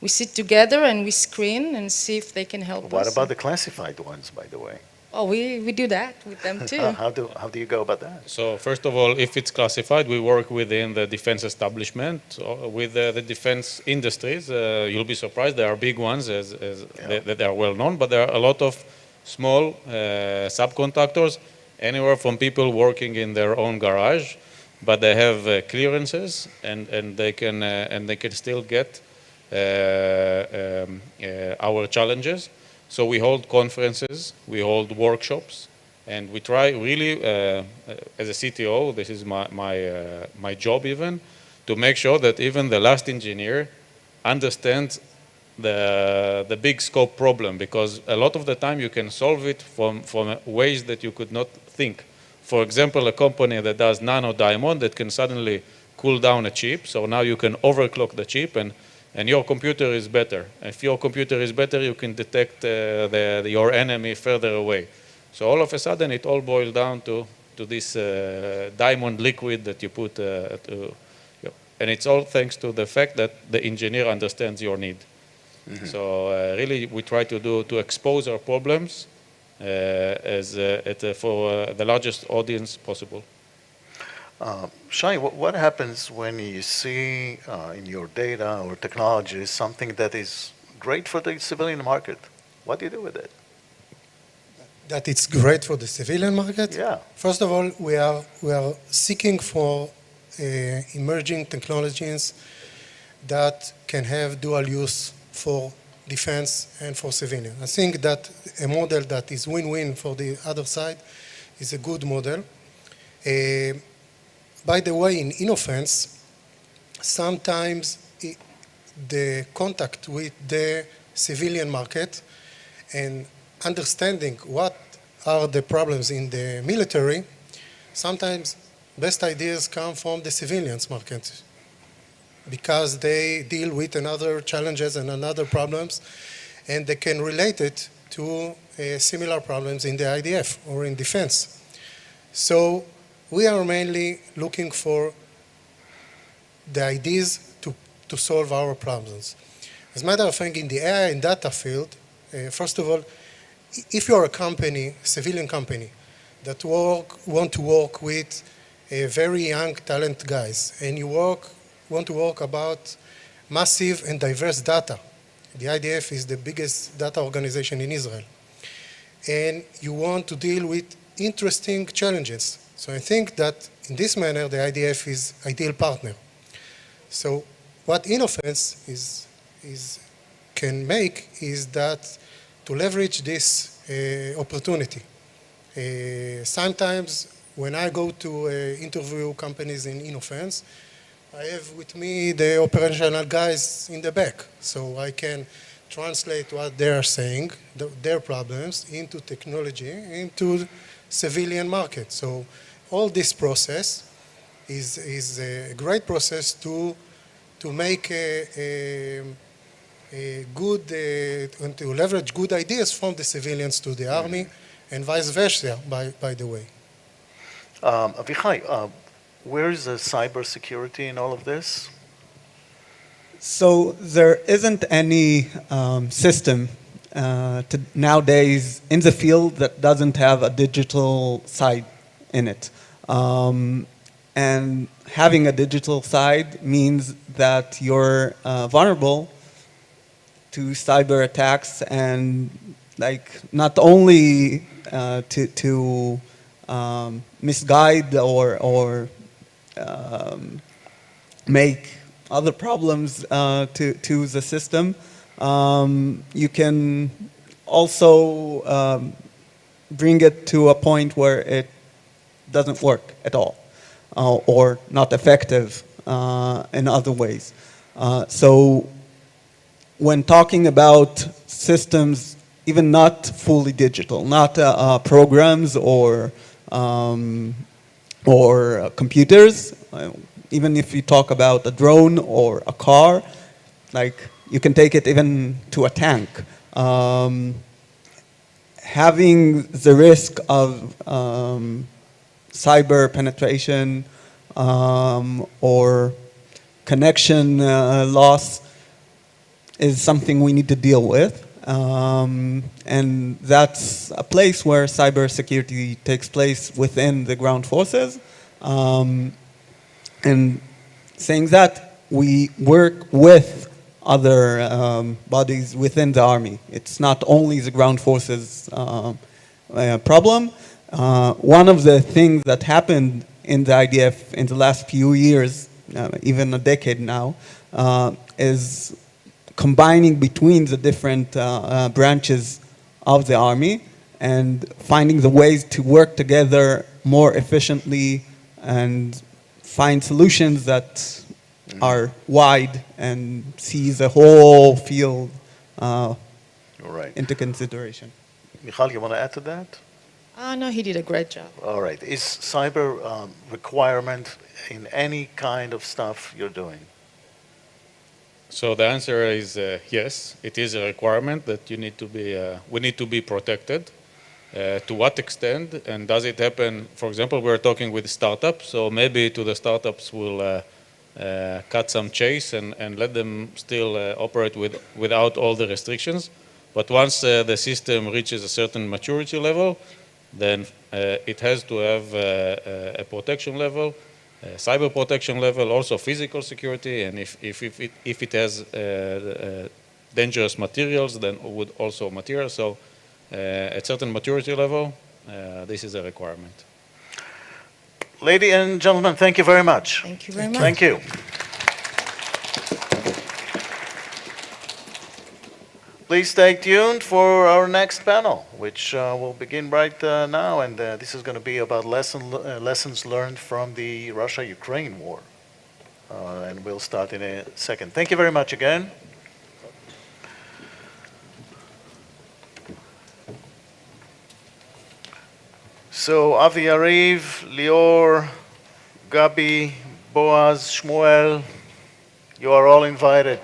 F: we sit together and we screen and see if they can help us.
B: What about the classified ones, by the way?
F: Oh, we do that with them too.
B: How do you go about that?
D: So first of all, if it's classified, we work within the defense establishment, with the defense industries. You'll be surprised, there are big ones that are well known, but there are a lot of small subcontractors, anywhere from people working in their own garage, but they have clearances and they can still get our challenges. So we hold conferences, we hold workshops, and we try really, as a CTO, this is my job even, to make sure that even the last engineer understands the big scope problem, because a lot of the time you can solve it from ways that you could not think. For example, a company that does nano diamond that can suddenly cool down a chip, so now you can overclock the chip and your computer is better. If your computer is better, you can detect your enemy further away. So all of a sudden, it all boils down to this diamond liquid that you put, and it's all thanks to the fact that the engineer understands your need. Mm-hmm. So really, we try to expose our problems for the largest audience possible.
B: Shai, what happens when you see in your data or technology something that is great for the civilian market? What do you do with it?
G: That it's great for the civilian market?
B: Yeah.
G: First of all, we are seeking for emerging technologies that can have dual use for defense and for civilian. I think that a model that is win-win for the other side is a good model. By the way, in inoffense, sometimes the contact with the civilian market and understanding what are the problems in the military, sometimes best ideas come from the civilians market because they deal with another challenges and another problems, and they can relate it to similar problems in the IDF or in defense. So we are mainly looking for the ideas to solve our problems. As a matter of fact, in the AI and data field, first of all, if you're a company, civilian company, that want to work with very young talent guys, and you want to work about massive and diverse data. The IDF is the biggest data organization in Israel. And you want to deal with interesting challenges. So I think that in this manner, the IDF is ideal partner. So what inoffense can make is that to leverage this opportunity. Sometimes when I go to interview companies in inoffense, I have with me the operational guys in the back, so I can translate what they are saying, their problems, into technology, into civilian market. So all this process is a great process to make a good, and to leverage good ideas from the civilians to the army, and vice versa, by the way.
B: Avichai, where is the cybersecurity in all of this?
E: So there isn't any system nowadays in the field that doesn't have a digital side in it. And having a digital side means that you're vulnerable to cyber attacks, and like not only to misguide or make other problems to the system. You can also bring it to a point where it doesn't work at all, or not effective in other ways. So when talking about systems, even not fully digital, not programs or computers, even if you talk about a drone or a car, like you can take it even to a tank. Having the risk of cyber penetration or connection loss is something we need to deal with. And that's a place where cybersecurity takes place within the ground forces. And saying that, we work with other bodies within the army. It's not only the ground forces problem. One of the things that happened in the IDF in the last few years, even a decade now, is combining between the different branches of the army and finding the ways to work together more efficiently and find solutions that are wide and see the whole field into consideration.
B: Michal, you want to add to that?
F: No, he did a great job.
B: All right. Is cyber requirement in any kind of stuff you're doing?
D: So the answer is yes. It is a requirement that you need to be. We need to be protected. To what extent, and does it happen? For example, we're talking with startups, so maybe to the startups we'll cut some chase and let them still operate without all the restrictions. But once the system reaches a certain maturity level, then it has to have a protection level, cyber protection level, also physical security, and if it has dangerous materials, then would also materials. So at certain maturity level, this is a requirement.
B: Ladies and gentlemen, thank you very much.
F: Thank you very much.
B: Thank you. please stay tuned for our next panel, which will begin right now. And this is going to be about lessons learned from the Russia-Ukraine war. And we'll start in a second. Thank you very much again. So Avi Yariv, Lior, Gabi, Boaz, Shmuel, you are all invited.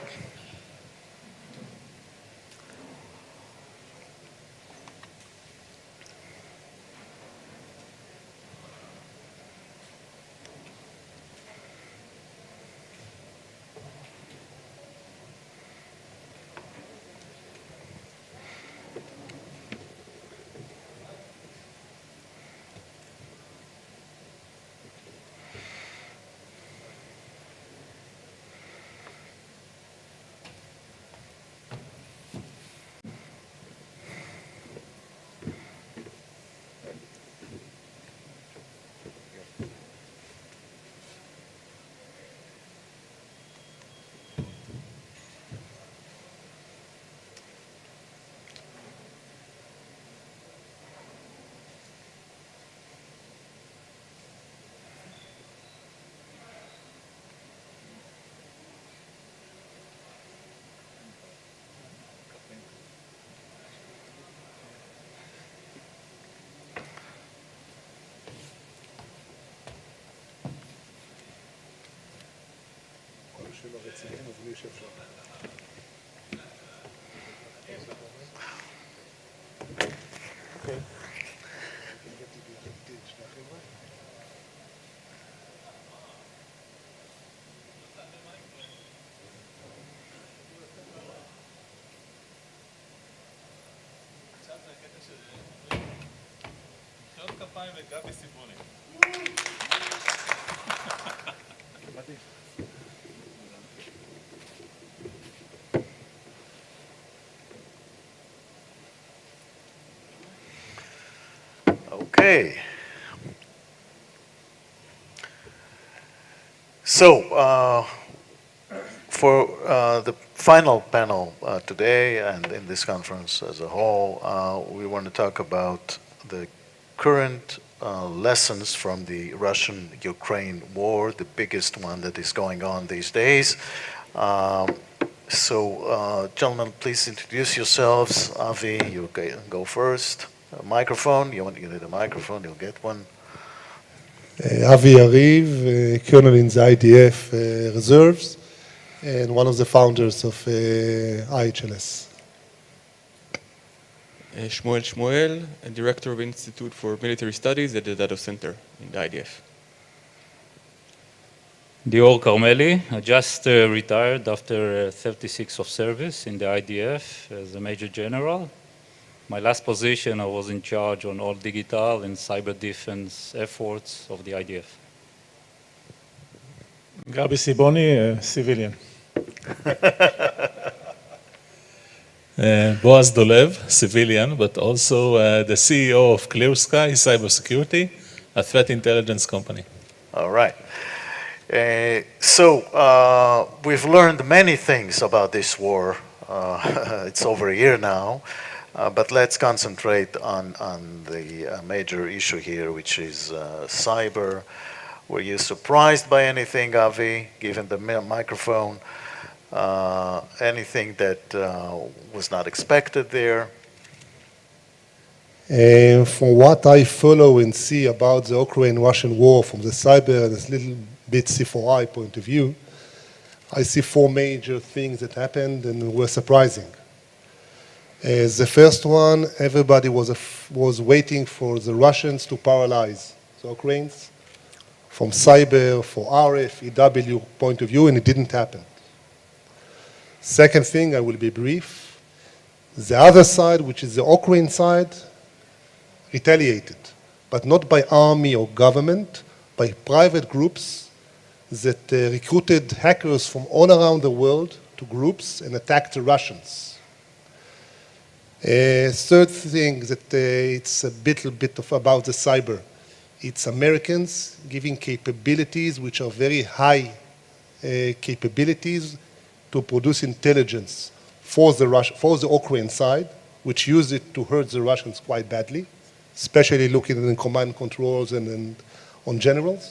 B: Okay. So, for the final panel today and in this conference as a whole, we want to talk about the current lessons from the Russian-Ukraine war, the biggest one that is going on these days. Gentlemen, please introduce yourselves. Avi, you go first. Microphone, you need a microphone, you'll get one.
H: Avi Yariv, Colonel in the IDF Reserves, and one of the founders of iHLS.
I: Shmuel, Director of Institute for Military Studies at the Data Center in the IDF.
J: Dior Carmeli, I just retired after 36 of service in the IDF as a Major General. My last position, I was in charge on all digital and cyber defense efforts of the IDF.
K: Gabi Siboni, civilian. Boaz Dolev, civilian, but also the CEO of Clear Sky Cybersecurity, a threat intelligence company.
B: All right. We've learned many things about this war. It's over a year now. But let's concentrate on the major issue here, which is cyber. Were you surprised by anything, Avi, given the microphone? Anything that was not expected there?
H: From what I follow and see about the Ukraine-Russian war from the cyber and a little bit C4I point of view, I see four major things that happened and were surprising. The first one, everybody was waiting for the Russians to paralyze the Ukrainians from cyber, for RF, EW point of view, and it didn't happen. Second thing, I will be brief. The other side, which is the Ukraine side, retaliated, but not by army or government, by private groups that recruited hackers from all around the world to groups and attacked the Russians. Third thing that it's a little bit about the cyber. It's Americans giving capabilities which are very high capabilities to produce intelligence for the Ukraine side, which used it to hurt the Russians quite badly, especially looking at the command controls and on generals.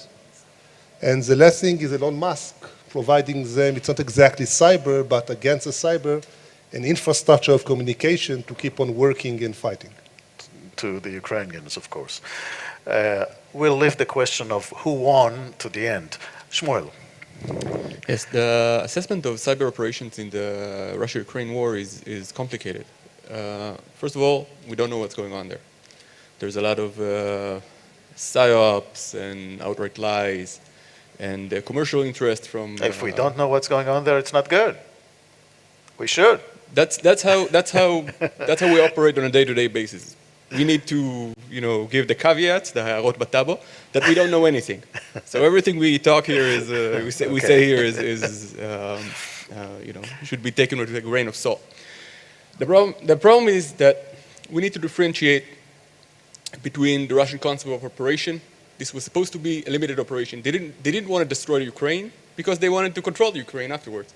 H: And the last thing is Elon Musk providing them, it's not exactly cyber, but against the cyber, an infrastructure of communication to keep on working and fighting.
B: To the Ukrainians, of course. We'll leave the question of who won to the end. Shmuel.
I: Yes, the assessment of cyber operations in the Russia-Ukraine war is complicated. First of all, we don't know what's going on there. There's a lot of psyops and outright lies and commercial interest from...
B: If we don't know what's going on there, it's not good. We should.
I: That's how we operate on a day-to-day basis. We need to, give the caveats, the הערות בטאבו, that we don't know anything. So everything we talk here is, we say here is should be taken with a grain of salt. The problem is that we need to differentiate between the Russian concept of operation. This was supposed to be a limited operation. They didn't want to destroy Ukraine because they wanted to control the Ukraine afterwards.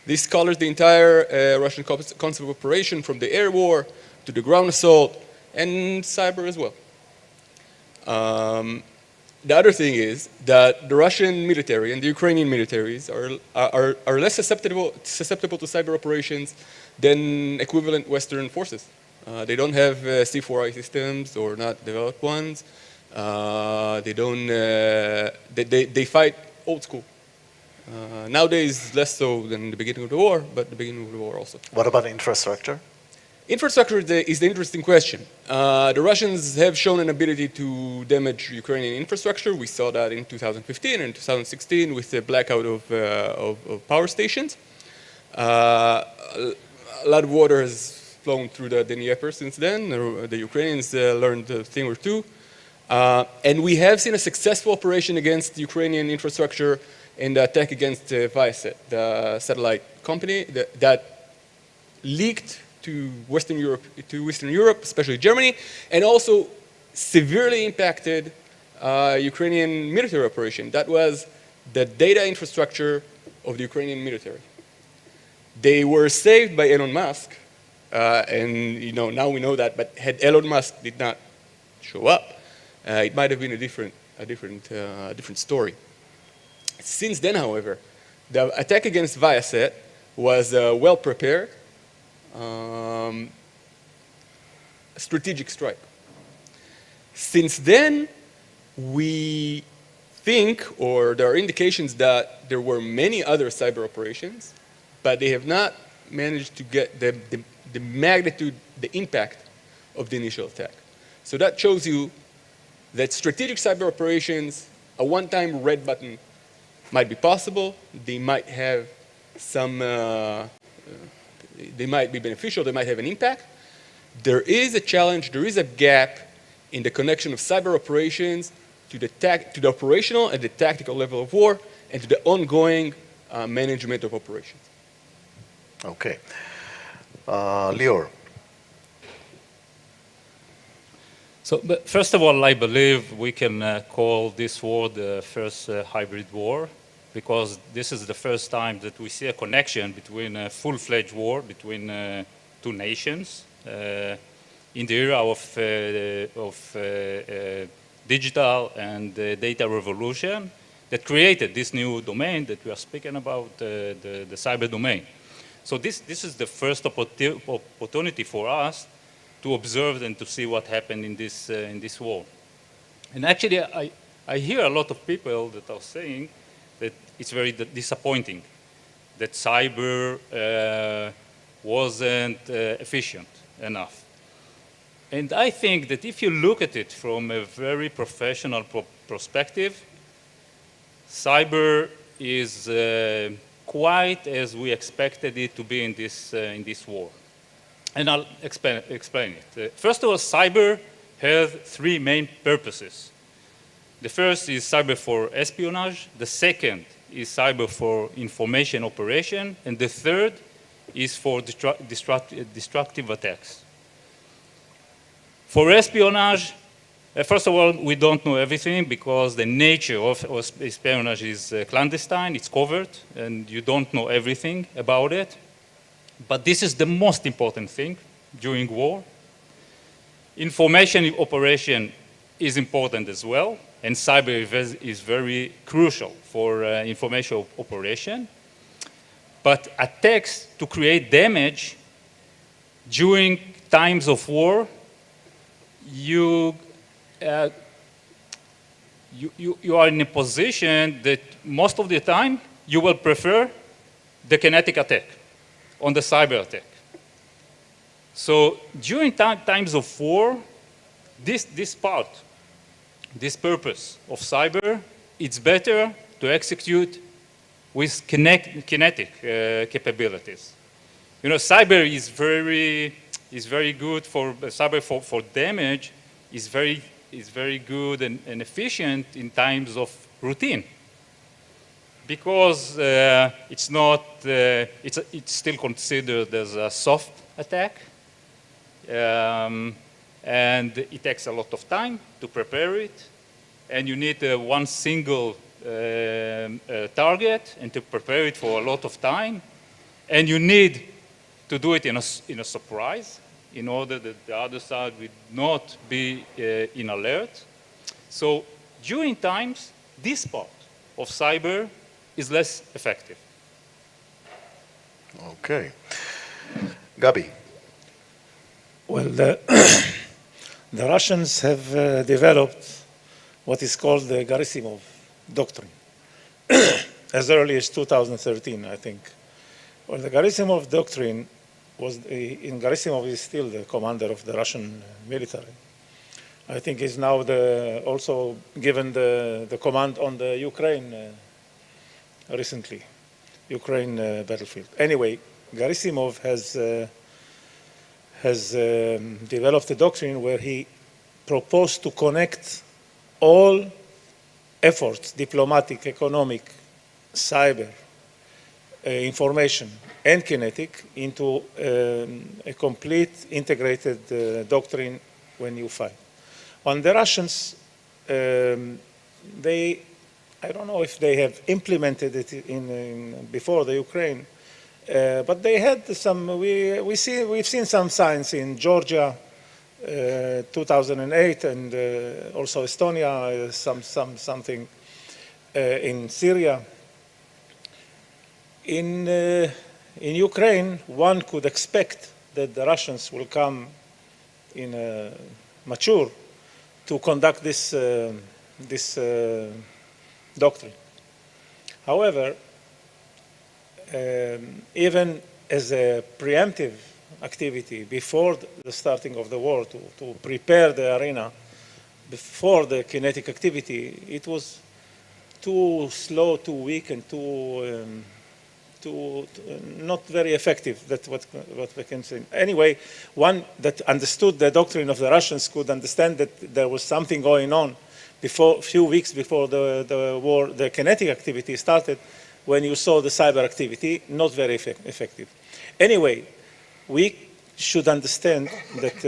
I: This colors the entire Russian concept of operation, from the air war to the ground assault and cyber as well. The other thing is that the Russian military and the Ukrainian militaries are less susceptible to cyber operations than equivalent Western forces. They don't have C4I systems or not developed ones. They fight old school. Nowadays, less so than the beginning of the war, but the beginning of the war also.
B: What about infrastructure?
I: Infrastructure is the interesting question. The Russians have shown an ability to damage Ukrainian infrastructure. We saw that in 2015 and 2016 with the blackout of power stations. A lot of water has flown through the Dnieper since then. The Ukrainians learned a thing or two. And we have seen a successful operation against Ukrainian infrastructure in the attack against Viasat, the satellite company that leaked to Western Europe, especially Germany, and also severely impacted Ukrainian military operation. That was the data infrastructure of the Ukrainian military. They were saved by Elon Musk, and now we know that. But had Elon Musk did not show up, it might have been a different story. Since then, however, the attack against Viasat was well prepared. Strategic strike. Since then, we think, or there are indications that there were many other cyber operations, but they have not managed to get the magnitude, the impact of the initial attack. So that shows you that strategic cyber operations, a one-time red button might be possible. They might have some they might be beneficial, they might have an impact. There is a challenge, there is a gap in the connection of cyber operations to the operational and the tactical level of war and to the ongoing management of operations.
B: Okay. Lior.
J: So, but first of all, I believe we can call this war the first hybrid war, because this is the first time that we see a connection between a full-fledged war between two nations in the era of digital and data revolution that created this new domain that we are speaking about, the cyber domain. So this is the first opportunity for us to observe and to see what happened in this war. And actually, I hear a lot of people that are saying that it's very disappointing that cyber wasn't efficient enough. And I think that if you look at it from a very professional perspective, cyber is quite as we expected it to be in this war. And I'll explain it. First of all, cyber has three main purposes. The first is cyber for espionage, the second is cyber for information operation, and the third is for destructive attacks. For espionage, first of all, we don't know everything because the nature of espionage is clandestine, it's covert, and you don't know everything about it. But this is the most important thing during war. Information operation is important as well, and cyber is very crucial for information operation. But attacks to create damage during times of war, you are in a position that most of the time you will prefer the kinetic attack on the cyber attack. So during times of war, this purpose of cyber, it's better to execute with kinetic capabilities. You know, cyber is very good for cyber for damage. Is very good and efficient in times of routine, because it's not it's still considered as a soft attack, and it takes a lot of time to prepare it, and you need one single target and to prepare it for a lot of time, and you need to do it in a surprise in order that the other side will not be in alert. So during times, this part of cyber is less effective.
L: Okay. Gabi.
A: Well, the Russians have developed what is called the Gerasimov doctrine as early as 2013, I think. Well, the Gerasimov doctrine was, Gerasimov is still the commander of the Russian military. I think he's now also given the command on the Ukraine recently, Ukraine battlefield. Anyway, Gerasimov has developed a doctrine where he proposed to connect all efforts, diplomatic, economic, cyber, information, and kinetic into a complete integrated doctrine when you fight. On the Russians, I don't know if they have implemented it before the Ukraine, but they had some. We've seen some signs in Georgia, 2008, and also Estonia, something in Syria. In Ukraine, one could expect that the Russians will come in mature to conduct this doctrine. However, even as a preemptive activity before the starting of the war, to prepare the arena before the kinetic activity, it was too slow, too weak, and too not very effective. That's what we can say. Anyway, one that understood the doctrine of the Russians could understand that there was something going on a few weeks before the war, the kinetic activity started, when you saw the cyber activity, not very effective. Anyway, we should understand that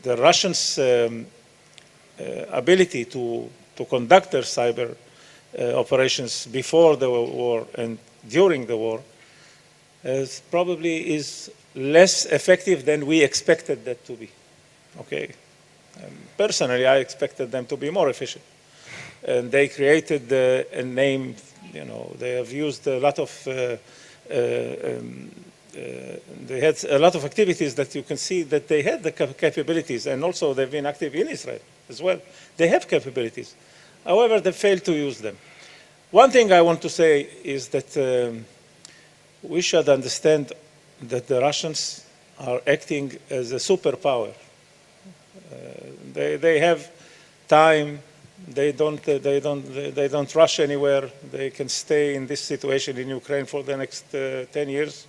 A: the Russians' ability to conduct their cyber operations before the war and during the war probably is less effective than we expected that to be. Okay. Personally, I expected them to be more efficient. And they created a name, you know, they have used a lot of, they had a lot of activities that you can see that they had the capabilities, and also they've been active in Israel as well. They have capabilities. However, they failed to use them. One thing I want to say is that we should understand that the Russians are acting as a superpower. They have time. They don't rush anywhere. They can stay in this situation in Ukraine for the next 10 years.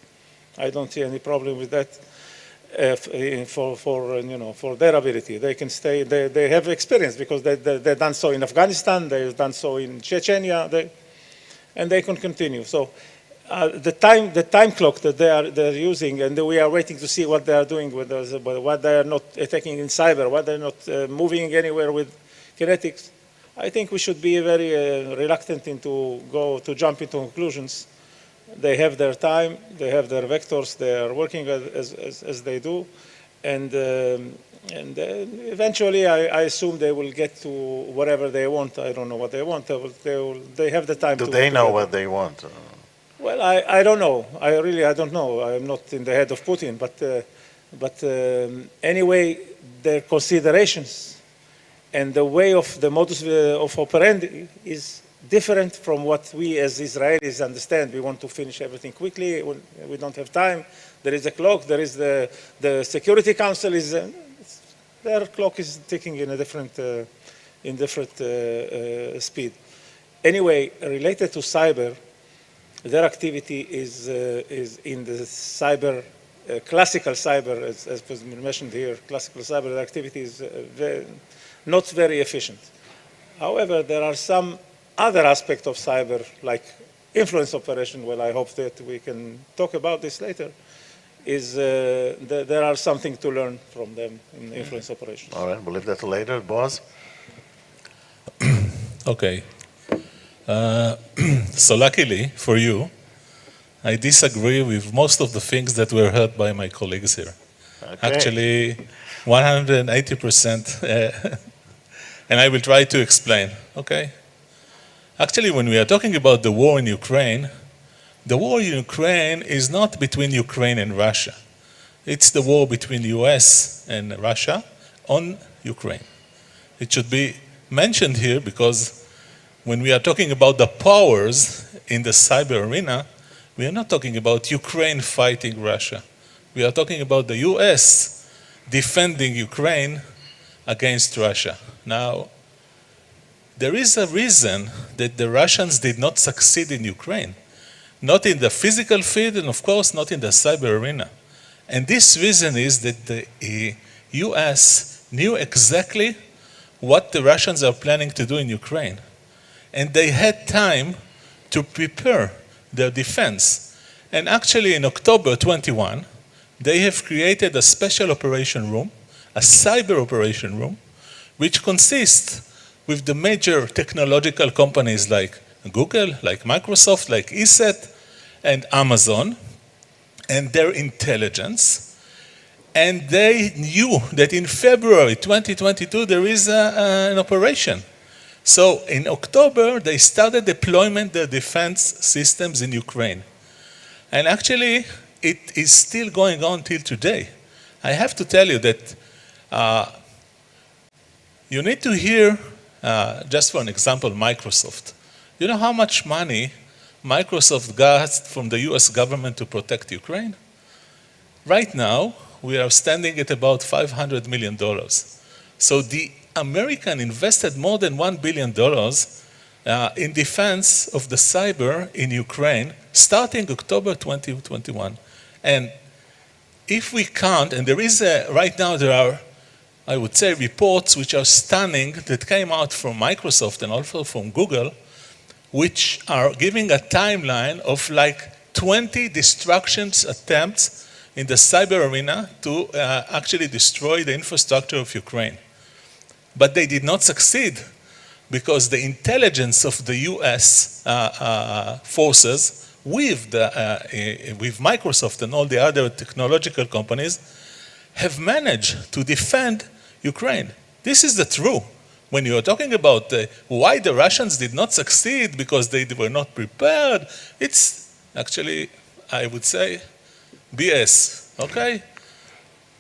A: I don't see any problem with that. For their ability, they can stay. They have experience because they've done so in Afghanistan. They've done so in Chechnya, and they can continue. So the time clock that they're using, and we are waiting to see what they are doing with those, what they are not attacking in cyber, what they're not moving anywhere with kinetics. I think we should be very reluctant to jump into conclusions
M: They have their time, they have their vectors, they are working as they do, and eventually I assume they will get to whatever they want. I don't know what they want. They have the time to.
L: Do they know what they want?
M: Well, I don't know. I don't know. I'm not in the head of Putin, but anyway, their considerations and the way of the modus of operandi is different from what we as Israelis understand. We want to finish everything quickly. We don't have time. There is a clock. There is the Security Council is their clock is ticking in a different speed. Anyway, related to cyber, their activity is in the cyber. Classical cyber, as was mentioned here, classical cyber, their activity is not very efficient. However, there are some other aspects of cyber, like influence operation. Well, I hope that we can talk about this later. There are something to learn from them in influence operations.
L: All right, we'll leave that to later. Boaz?
K: Okay. So luckily for you, I disagree with most of the things that were heard by my colleagues here.
L: Okay.
K: Actually, 180%, and I will try to explain, okay? Actually, when we are talking about the war in Ukraine, the war in Ukraine is not between Ukraine and Russia. It's the war between the US and Russia on Ukraine. It should be mentioned here because when we are talking about the powers in the cyber arena, we are not talking about Ukraine fighting Russia. We are talking about the US defending Ukraine against Russia. Now, there is a reason that the Russians did not succeed in Ukraine. Not in the physical field, and of course not in the cyber arena. And this reason is that the US knew exactly what the Russians are planning to do in Ukraine. And they had time to prepare their defense. And actually in October 21, they have created a special operation room, a cyber operation room, which consists with the major technological companies like Google, like Microsoft, like ESET, and Amazon, and their intelligence. And they knew that in February 2022, there is an operation. So in October, they started deployment their defense systems in Ukraine. And actually, it is still going on till today. I have to tell you that you need to hear, just for an example, Microsoft. You know how much money Microsoft got from the US government to protect Ukraine? Right now, we are standing at about $500 million. So the American invested more than $1 billion in defense of the cyber in Ukraine starting October 2021. And if we count, and there is right now there are, I would say, reports which are stunning that came out from Microsoft and also from Google, which are giving a timeline of like 20 destructions attempts in the cyber arena to actually destroy the infrastructure of Ukraine. But they did not succeed because the intelligence of the US forces with Microsoft and all the other technological companies have managed to defend Ukraine. This is the truth. When you are talking about why the Russians did not succeed because they were not prepared, it's actually, I would say, BS, okay?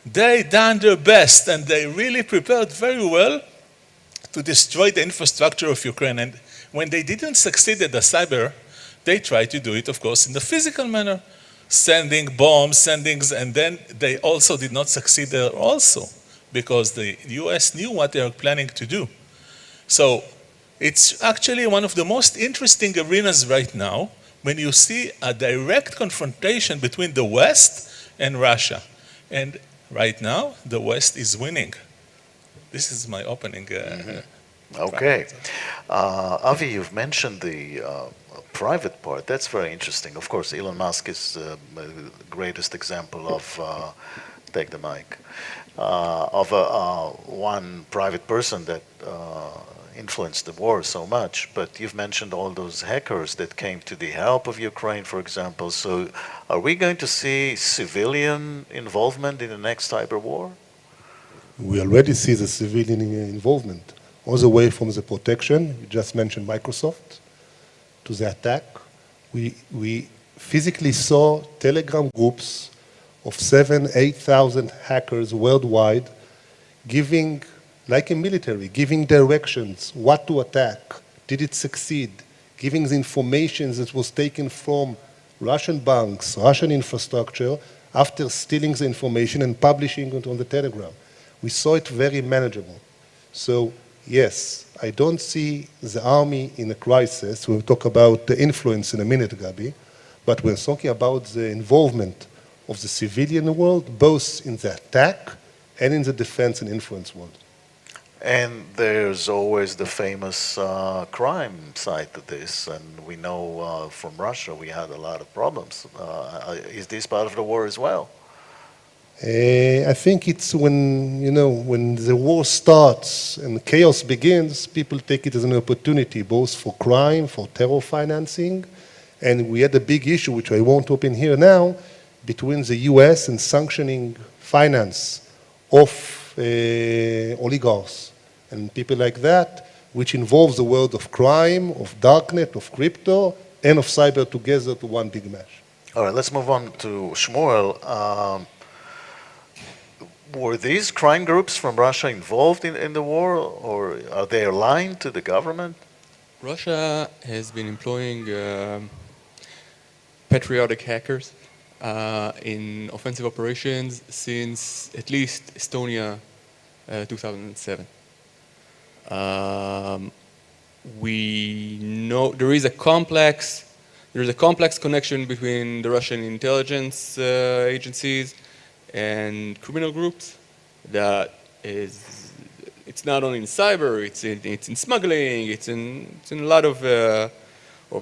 K: They done their best and they really prepared very well to destroy the infrastructure of Ukraine. And when they didn't succeed at the cyber, they tried to do it, of course, in the physical manner, sending bombs, and then they also did not succeed there also because the US knew what they were planning to do. So it's actually one of the most interesting arenas right now when you see a direct confrontation between the West and Russia. And right now, the West is winning. This is my opening.
L: Okay. Avi, you've mentioned the private part. That's very interesting. Of course, Elon Musk is the greatest example of, take the mic, of one private person that influenced the war so much, but you've mentioned all those hackers that came to the help of Ukraine, for example. So are we going to see civilian involvement in the next cyber war?
H: We already see the civilian involvement, all the way from the protection, you just mentioned Microsoft, to the attack. We physically saw Telegram groups of 7,000, 8,000 hackers worldwide giving, like a military, giving directions, what to attack, did it succeed, giving the information that was taken from Russian banks, Russian infrastructure, after stealing the information and publishing it on the Telegram. We saw it very manageable. So yes, I don't see the army in a crisis. We'll talk about the influence in a minute, Gabi, but we're talking about the involvement of the civilian world, both in the attack and in the defense and influence world.
L: And there's always the famous crime side to this, and we know from Russia we had a lot of problems. Is this part of the war as well?
H: I think it's when, when the war starts and chaos begins, people take it as an opportunity, both for crime, for terror financing, and we had a big issue, which I won't open here now, between the US and sanctioning finance of oligarchs and people like that, which involves the world of crime, of darknet, of crypto, and of cyber together to one big mesh.
L: All right, let's move on to Shmuel. Were these crime groups from Russia involved in the war, or are they aligned to the government?
I: Russia has been employing patriotic hackers in offensive operations since at least Estonia 2007. We know there is a complex connection between the Russian intelligence agencies and criminal groups that it's not only in cyber, it's in smuggling, it's in a lot of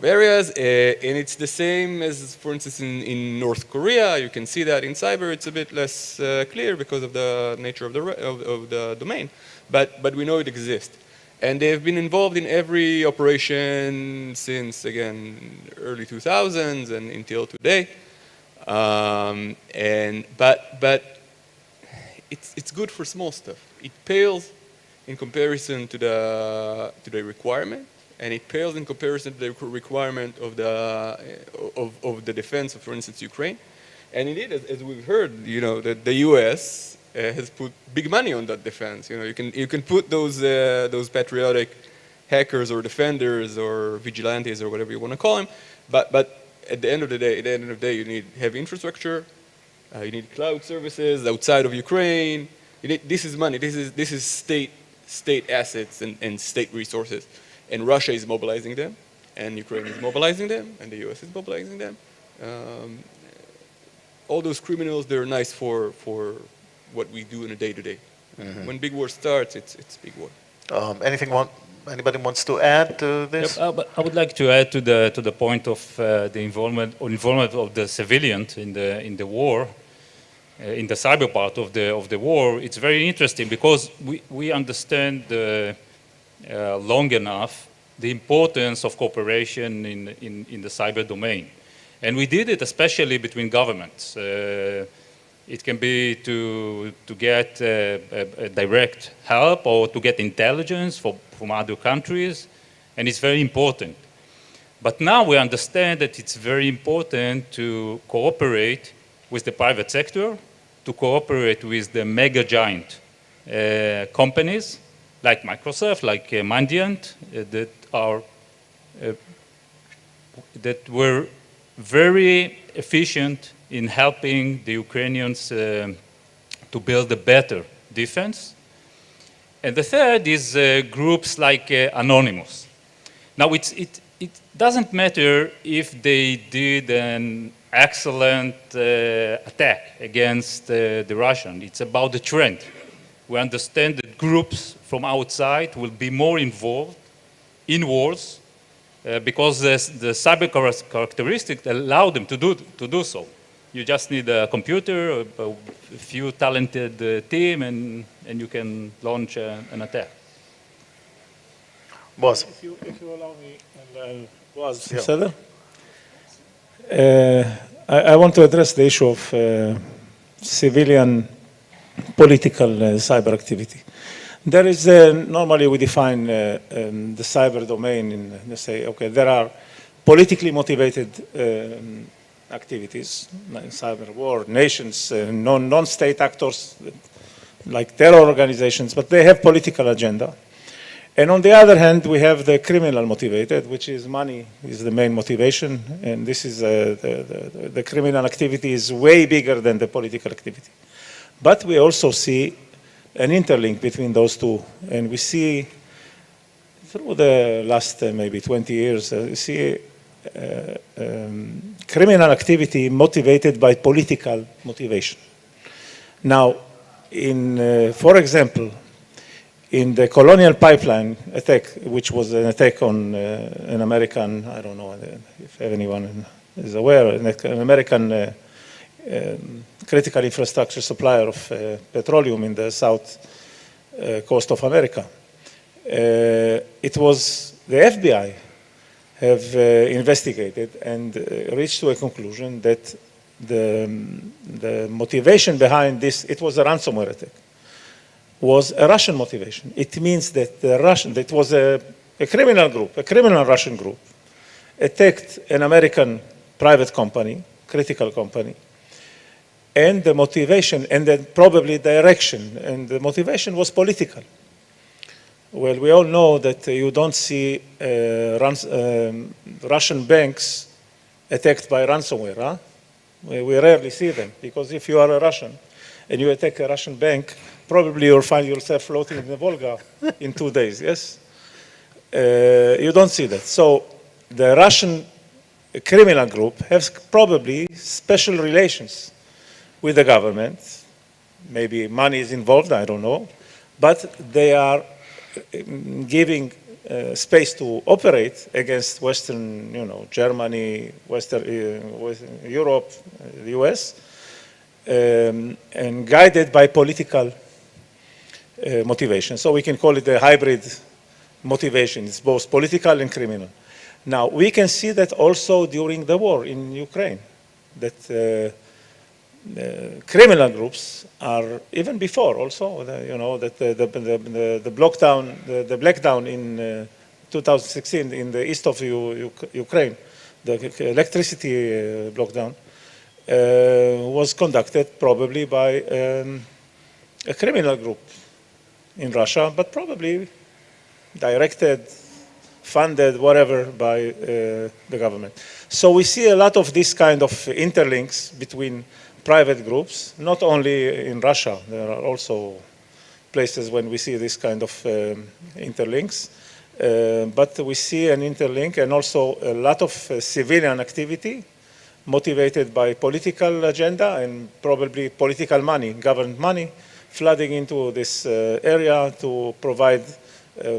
I: areas, and it's the same as, for instance, in North Korea. You can see that in cyber it's a bit less clear because of the nature of the domain, but we know it exists. And they've been involved in every operation since, again, early 2000s and until today. But it's good for small stuff. It pales in comparison to the requirement, and it pales in comparison to the requirement of the defense of, for instance, Ukraine. And indeed, as we've heard, that the U.S. Has put big money on that defense. You can put those patriotic hackers or defenders or vigilantes or whatever you want to call them, but at the end of the day, you need heavy infrastructure. You need cloud services outside of Ukraine. This is money. This is state assets and state resources, and Russia is mobilizing them, and Ukraine is mobilizing them, and the U.S. is mobilizing them. All those criminals, they're nice for what we do in a day-to-day. Mm-hmm. When big war starts, it's big war.
L: Anybody wants to add to this?
J: Yep, I would like to add to the point of the involvement of the civilians in the war, in the cyber part of the war. It's very interesting because we understand long enough the importance of cooperation in the cyber domain, and we did it especially between governments. It can be to get a direct help or to get intelligence from other countries, and it's very important. But now we understand that it's very important to cooperate with the private sector, to cooperate with the mega giant companies like Microsoft, like Mandiant, that were very efficient in helping the Ukrainians to build a better defense. And the third is groups like Anonymous. Now, it doesn't matter if they did an excellent attack against the Russian. It's about the trend. We understand that groups from outside will be more involved in wars because the cyber characteristics allow them to do so. You just need a computer, a few talented team, and you can launch an attack.
L: Boaz.
M: If you allow me, Boaz,
L: Yeah.
M: בסדר? I want to address the issue of civilian political cyber activity. There is, normally we define the cyber domain in, let's say, okay, there are politically motivated activities, like cyber war, nations, non-state actors, like terror organizations, but they have political agenda. And on the other hand, we have the criminal motivated, which is money is the main motivation, and this is the criminal activity is way bigger than the political activity. But we also see an interlink between those two, and we see through the last maybe 20 years, we see criminal activity motivated by political motivation. Now, for example, in the colonial pipeline attack, which was an attack on an American, I don't know if anyone is aware, an American critical infrastructure supplier of petroleum in the south coast of America. It was the FBI have investigated and reached to a conclusion that the motivation behind this, it was a ransomware attack, was a Russian motivation. It means that it was a criminal group, a criminal Russian group, attacked an American private company, critical company, and the motivation, and then probably direction, and the motivation was political. Well, we all know that you don't see Russian banks attacked by ransomware, huh? We rarely see them, because if you are a Russian and you attack a Russian bank, probably you'll find yourself floating in the Volga in 2 days, yes? You don't see that. So the Russian criminal group has probably special relations with the government. Maybe money is involved, I don't know. But they are giving space to operate against Western, Germany, Western Europe, the US, and guided by political motivation. So we can call it a hybrid motivation. It's both political and criminal. Now, we can see that also during the war in Ukraine, that criminal groups are, even before also, that the blackdown in 2016 in the east of Ukraine, the electricity lockdown, was conducted probably by a criminal group in Russia, but probably directed, funded, whatever, by the government. So we see a lot of this kind of interlinks between private groups, not only in Russia. There are also places when we see this kind of interlinks. But we see an interlink and also a lot of civilian activity motivated by political agenda and probably political money, government money, flooding into this area to provide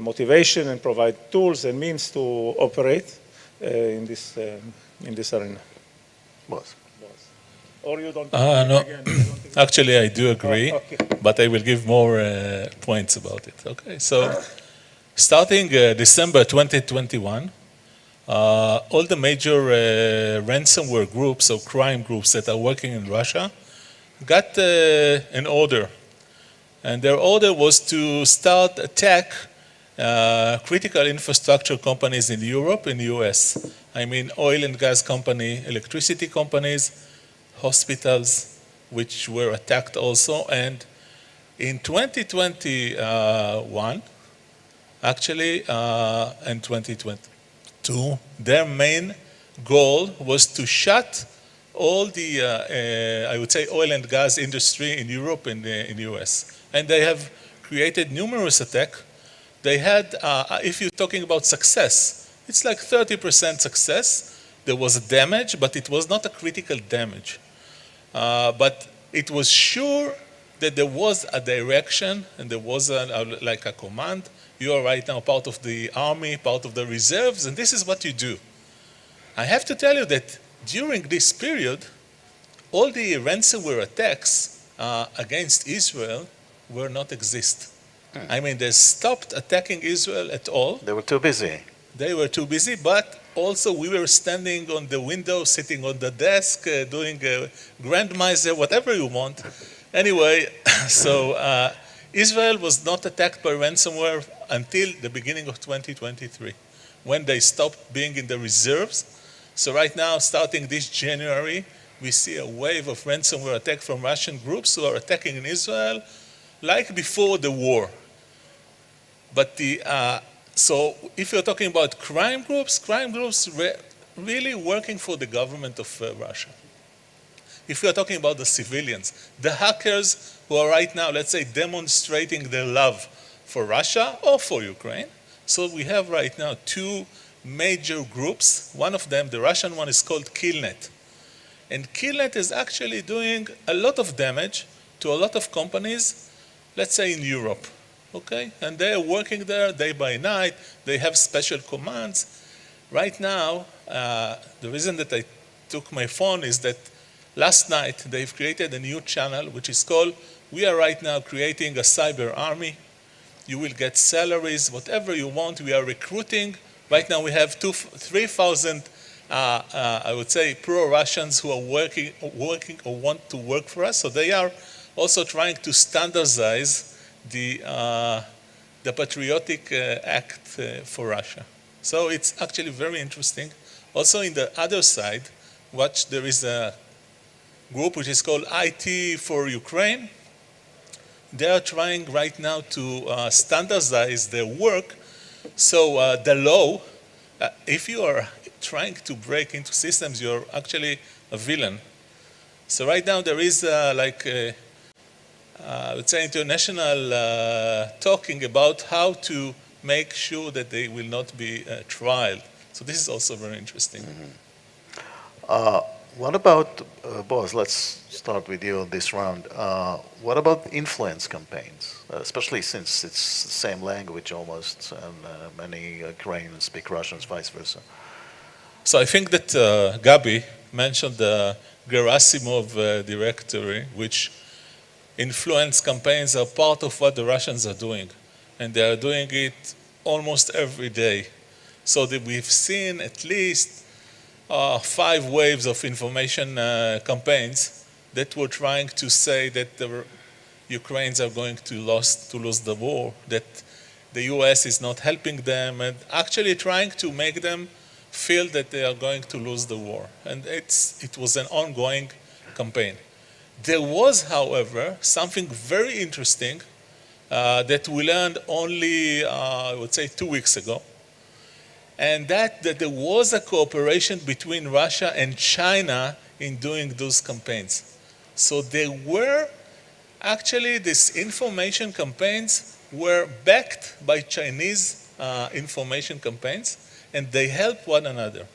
M: motivation and provide tools and means to operate in this arena.
L: Boaz.
M: Or you don't?
K: No,
M: again,
K: actually I do agree,
M: okay.
K: but I will give more points about it. Okay, so starting December 2021, all the major ransomware groups or crime groups that are working in Russia got an order. And their order was to start attack critical infrastructure companies in Europe and US. I mean oil and gas company, electricity companies, hospitals, which were attacked also. And in 2021, actually, and 2022, their main goal was to shut all the, I would say, oil and gas industry in Europe and in the US. And they have created numerous attacks. They had, if you're talking about success, it's like 30% success. There was a damage, but it was not a critical damage. But it was sure that there was a direction and there was like a command. You are right now part of the army, part of the reserves, and this is what you do. I have to tell you that during this period, all the ransomware attacks against Israel were not exist. I mean, they stopped attacking Israel at all.
L: They were too busy.
K: They were too busy, but also we were standing on the window, sitting on the desk, doing Grand Miser, whatever you want. Anyway, so Israel was not attacked by ransomware until the beginning of 2023, when they stopped being in the reserves. So right now, starting this January, we see a wave of ransomware attack from Russian groups who are attacking in Israel, like before the war. But so if you're talking about crime groups really working for the government of Russia. If you're talking about the civilians, the hackers who are right now, let's say, demonstrating their love for Russia or for Ukraine. So we have right now two major groups. One of them, the Russian one, is called Killnet. And Killnet is actually doing a lot of damage to a lot of companies, let's say in Europe. Okay, and they are working there day by night. They have special commands. Right now, the reason that I took my phone is that last night they've created a new channel which is called, we are right now creating a cyber army. You will get salaries, whatever you want. We are recruiting. Right now we have 3,000, I would say, pro-Russians who are working or want to work for us. So they are also trying to standardize the patriotic act for Russia. So it's actually very interesting. Also in the other side, there is a group which is called IT for Ukraine. They are trying right now to standardize their work. So the law, if you are trying to break into systems, you're actually a villain. So right now there is I would say international talking about how to make sure that they will not be trialed. So this is also very interesting.
L: What about, Boaz, let's start with you on this round. What about influence campaigns, especially since it's the same language almost, and many Ukrainians speak Russian, vice versa?
K: So I think that Gabi mentioned the Gerasimov directory, which influence campaigns are part of what the Russians are doing. And they are doing it almost every day. So that we've seen at least 5 waves of information campaigns that were trying to say that the Ukrainians are going to lose the war, that the US is not helping them, and actually trying to make them feel that they are going to lose the war. And it was an ongoing campaign. There was, however, something very interesting that we learned only, I would say, 2 weeks ago. And that there was a cooperation between Russia and China in doing those campaigns. So there were, actually, these information campaigns were backed by Chinese information campaigns, and they help one another.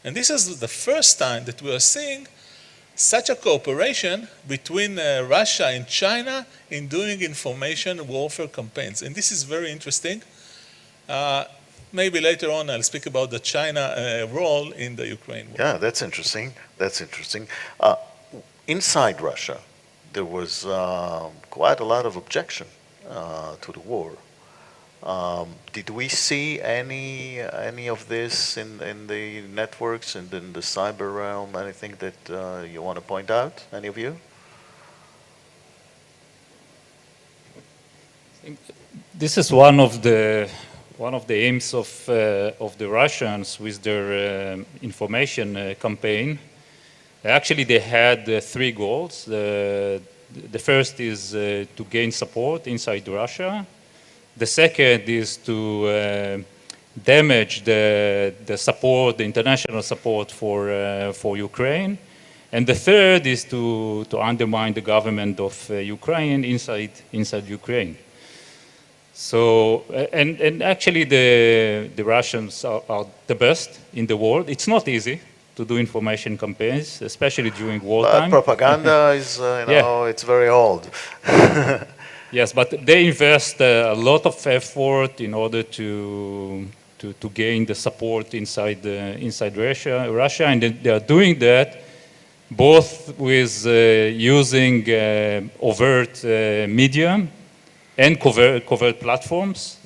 K: And this is the first time that we are seeing such a cooperation between Russia and China in doing information warfare campaigns. And this is very interesting. Maybe later on I'll speak about the China role in the Ukraine war.
L: Yeah, that's interesting. That's interesting. Inside Russia, there was quite a lot of objection to the war. Did we see any of this in the networks and in the cyber realm? Anything that you want to point out? Any of you?
J: This is one of the aims of the Russians with their information campaign. Actually, they had 3 goals. The first is to gain support inside Russia. The second is to damage the support, the international support for Ukraine. And the third is to undermine the government of Ukraine inside Ukraine. So, and actually the Russians are the best in the world. It's not easy to do information campaigns, especially during wartime.
L: Propaganda is, it's very old.
J: Yes, but they invest a lot of effort in order to gain the support inside Russia, and they are doing that both with using overt media and covert platforms.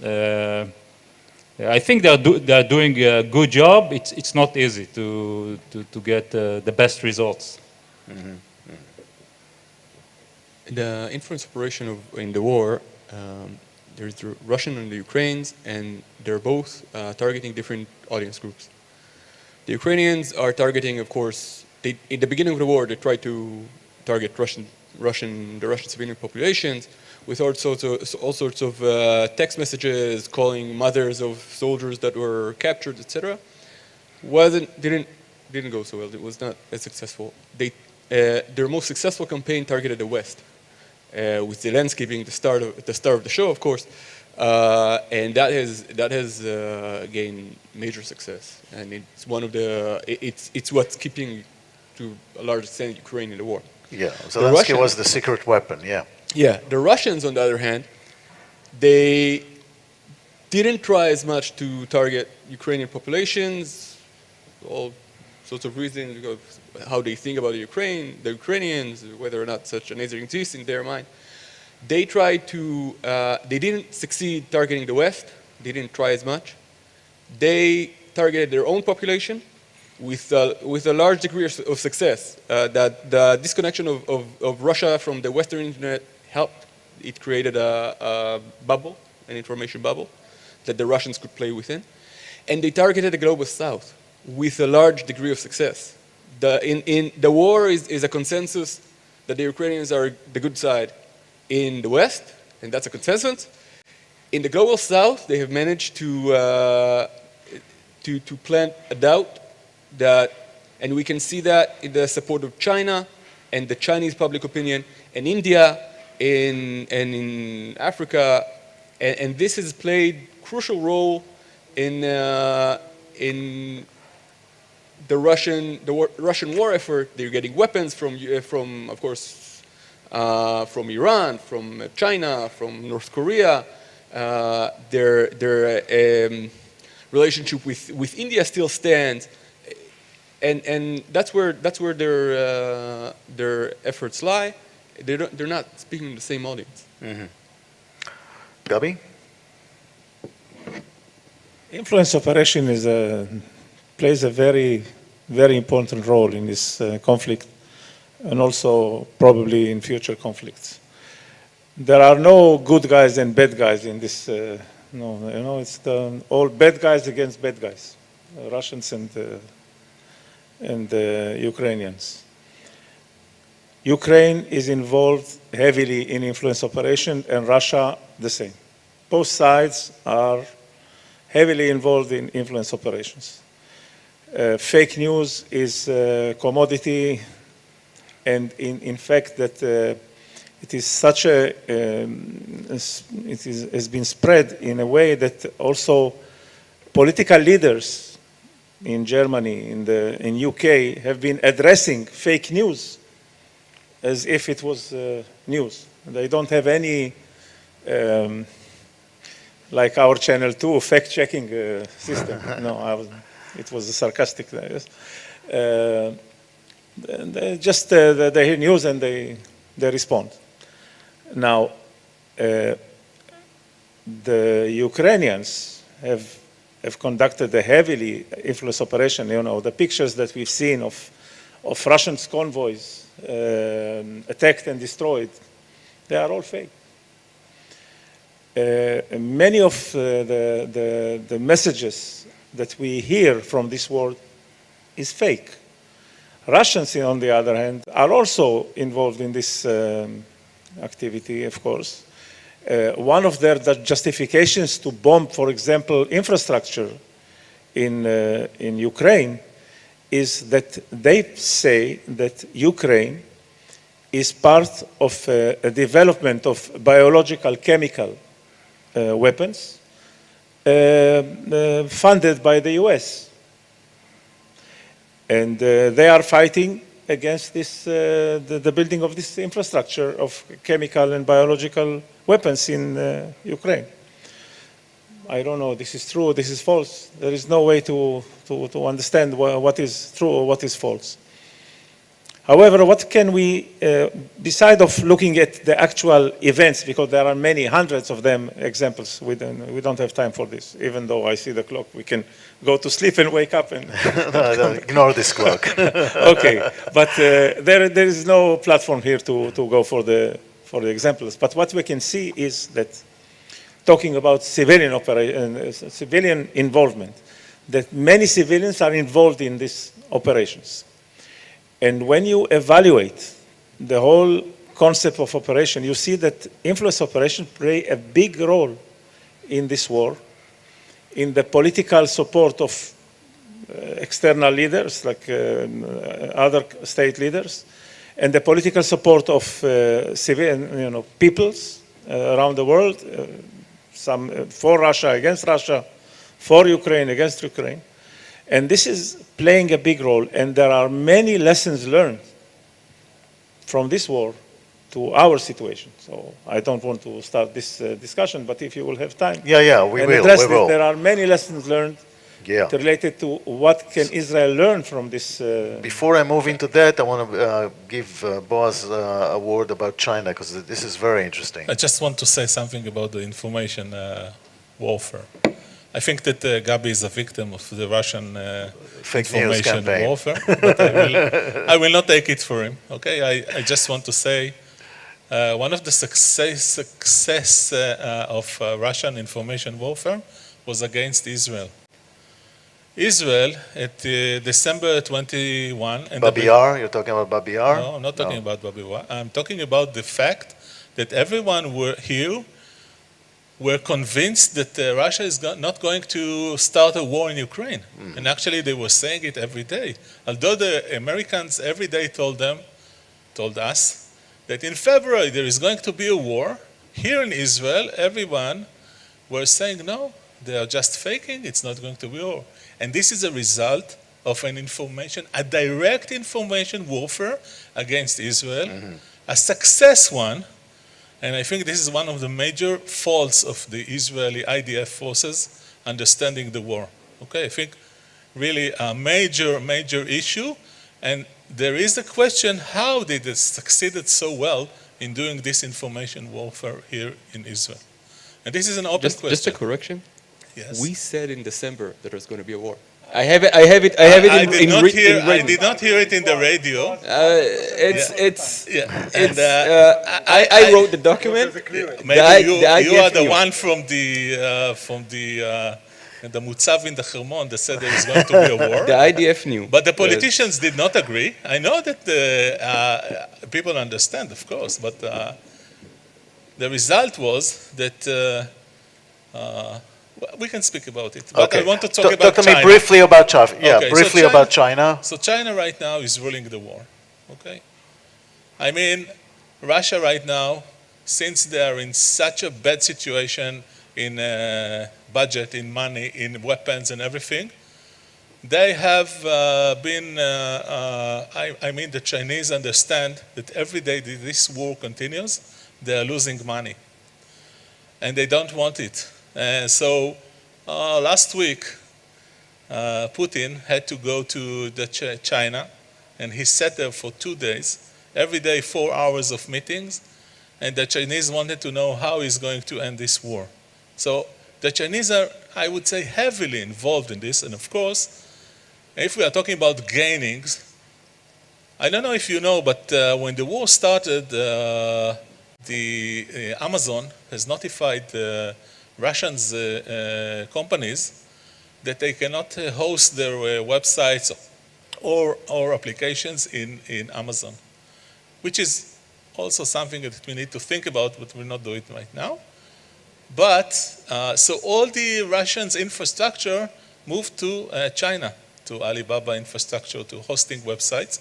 J: I think they are doing a good job. It's not easy to get the best results.
I: Mm-hmm. The influence operation in the war, there's the Russian and the Ukrainians, and they're both targeting different audience groups. The Ukrainians are targeting, of course, in the beginning of the war, they tried to target the Russian civilian populations with all sorts of text messages calling mothers of soldiers that were captured, etc. Didn't go so well. It was not as successful. Their most successful campaign targeted the West, with Zelensky being the star of the show, of course, and that has gained major success, and it's one of it's what's keeping, to a large extent, Ukraine in the war.
L: Yeah, Zelensky was the secret weapon. Yeah.
I: Yeah, the Russians, on the other hand, they didn't try as much to target Ukrainian populations, all sorts of reasons, because how they think about the Ukrainians, whether or not such an Israel exists in their mind. They tried to, they didn't succeed targeting the West. They didn't try as much. They targeted their own population with a large degree of success. That the disconnection of Russia from the Western internet helped. It created a bubble, an information bubble, that the Russians could play within. And they targeted the global South with a large degree of success. The war is a consensus that the Ukrainians are the good side in the West, and that's a consensus. In the global South, they have managed to plant a doubt that, and we can see that in the support of China and the Chinese public opinion, and India, and in Africa, and this has played crucial role in the Russian war effort. They're getting weapons from of course, from Iran, from China, from North Korea. Their relationship with India still stands, and that's where their efforts lie. They're not speaking to the same audience.
L: Mm-hmm. Gabi?
M: Influence operation plays a very, very important role in this conflict, and also probably in future conflicts. There are no good guys and bad guys in this. No, it's all bad guys against bad guys, Russians and Ukrainians. Ukraine is involved heavily in influence operation, and Russia the same. Both sides are heavily involved in influence operations. Fake news is a commodity, and in fact that it is such a, has been spread in a way that also political leaders in Germany, in UK, have been addressing fake news as if it was news. They don't have any, like our Channel 2, fact-checking system. No, it was a sarcastic. They just they hear news and they respond. Now, the Ukrainians have conducted a heavily influence operation. You know, the pictures that we've seen of Russian convoys attacked and destroyed, they are all fake. Many of the messages that we hear from this world is fake. Russians, on the other hand, are also involved in this activity, of course. One of their justifications to bomb, for example, infrastructure in Ukraine is that they say that Ukraine is part of a development of biological chemical weapons funded by the US. And they are fighting against this, the building of this infrastructure of chemical and biological weapons in Ukraine. I don't know, this is true or this is false. There is no way to understand what is true or what is false. However, what can we, beside of looking at the actual events, because there are many, hundreds of them, examples, we don't have time for this, even though I see the clock, we can go to sleep and wake up and...
L: No, ignore this clock.
M: Okay, but there is no platform here to go for the examples. But what we can see is that talking about civilian involvement, that many civilians are involved in these operations. And when you evaluate the whole concept of operation, you see that influence operations play a big role in this war, in the political support of external leaders like other state leaders, and the political support of civilian, peoples around the world, some for Russia, against Russia, for Ukraine, against Ukraine. And this is playing a big role, and there are many lessons learned from this war to our situation. So I don't want to start this discussion, but if you will have time,
L: we will.
M: There are many lessons learned related to what can Israel learn from this.
L: Before I move into that, I want to give Boaz a word about China, because this is very interesting.
K: I just want to say something about the information warfare. I think that Gabi is a victim of the Russian
L: fake news
K: information
L: campaign.
K: warfare, but I will not take it for him. Okay, I just want to say one of the success of Russian information warfare was against Israel. Israel at December 21.
L: Babi Yar? You're talking about Babi Yar?
K: No, I'm not talking about Babi Yar. I'm talking about the fact that everyone here were convinced that Russia is not going to start a war in Ukraine. And actually they were saying it every day. Although the Americans every day told us that in February there is going to be a war, here in Israel everyone were saying no, they are just faking, it's not going to be a war. And this is a result of a direct information warfare against Israel, a success one. And I think this is one of the major faults of the Israeli IDF forces understanding the war. Okay, I think really a major issue. And there is a question, how did it succeeded so well in doing this information warfare here in Israel? And this is an open question.
I: Just a correction.
K: Yes.
I: We said in December that there's going to be a war. I have it in written.
K: I did not hear it in the radio.
I: I wrote the document.
K: Maybe you are the one from the Mutzav in the Hermon that said there is going to be a war.
I: The IDF knew.
K: But the politicians did not agree. I know that people understand, of course, but the result was that we can speak about it, but I want to talk about China.
L: Talk to me briefly about China. Yeah,
K: Okay,
L: briefly
K: so
L: about China.
K: So China right now is ruling the war, okay? I mean, Russia right now, since they are in such a bad situation in budget, in money, in weapons and everything, they have I mean, the Chinese understand that every day this war continues, they are losing money. And they don't want it. So last week, Putin had to go to China, and he sat there for 2 days, every day 4 hours of meetings, and the Chinese wanted to know how he's going to end this war. So the Chinese are, I would say, heavily involved in this, and of course, if we are talking about gainings, I don't know if you know, but when the war started, Amazon has notified Russian companies that they cannot host their websites or applications in Amazon, which is also something that we need to think about, but we'll not do it right now. But, so all the Russians' infrastructure moved to China, to Alibaba infrastructure, to hosting websites.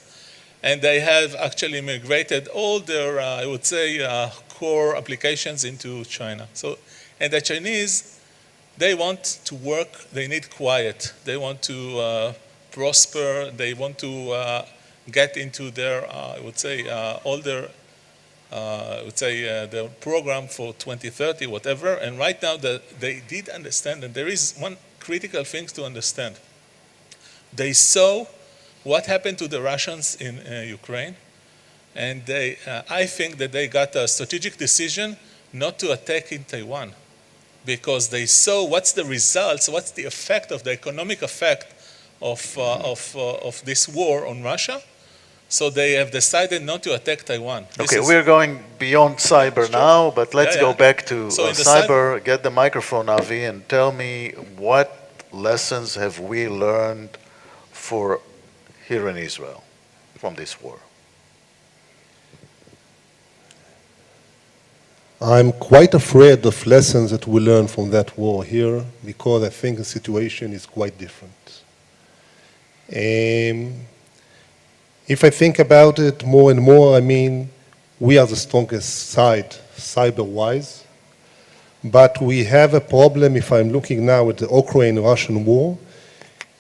K: And they have actually migrated all their, I would say, core applications into China. So, and the Chinese, they want to work, they need quiet. They want to prosper, they want to get into their, I would say, all their, their program for 2030, whatever. And right now, they did understand, and there is one critical thing to understand. They saw what happened to the Russians in Ukraine. And I think that they got a strategic decision not to attack in Taiwan, because they saw what's the results, what's the effect of the economic effect of this war on Russia. So they have decided not to attack Taiwan.
L: Okay, we're going beyond cyber now, but let's go back to cyber. Get the microphone, Avi, and tell me what lessons have we learned for here in Israel from this war?
H: I'm quite afraid of lessons that we learn from that war here, because I think the situation is quite different. If I think about it more and more, I mean, we are the strongest side, cyber-wise, but we have a problem. If I'm looking now at the Ukraine-Russian war,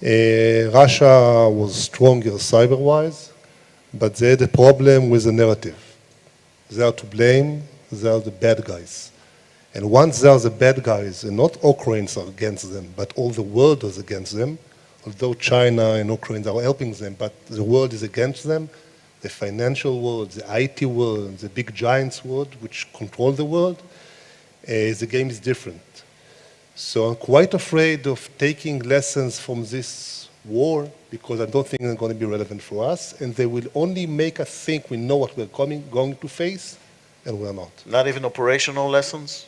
H: Russia was stronger cyber-wise, but they had a problem with the narrative. They are to blame, they are the bad guys. And once they are the bad guys, and not Ukrainians are against them, but all the world is against them, although China and Ukraine are helping them, but the world is against them, the financial world, the IT world, the big giants world, which control the world, the game is different. So I'm quite afraid of taking lessons from this war, because I don't think they're going to be relevant for us, and they will only make us think we know what we're going to face, and we're not.
L: Not even operational lessons?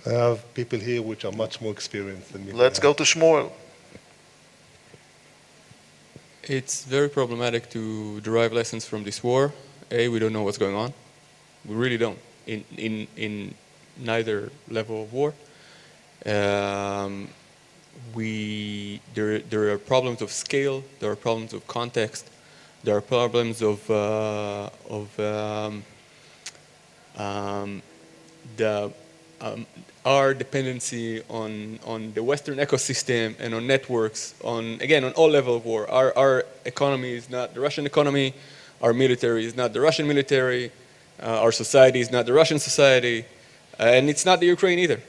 H: I have people here which are much more experienced than me.
L: Let's go to Shmuel.
I: It's very problematic to derive lessons from this war. We don't know what's going on. We really don't, in neither level of war. There are problems of scale, there are problems of context, there are problems of our dependency on the Western ecosystem and on networks, again, on all levels of war. Our economy is not the Russian economy, our military is not the Russian military, our society is not the Russian society, and it's not the Ukraine either.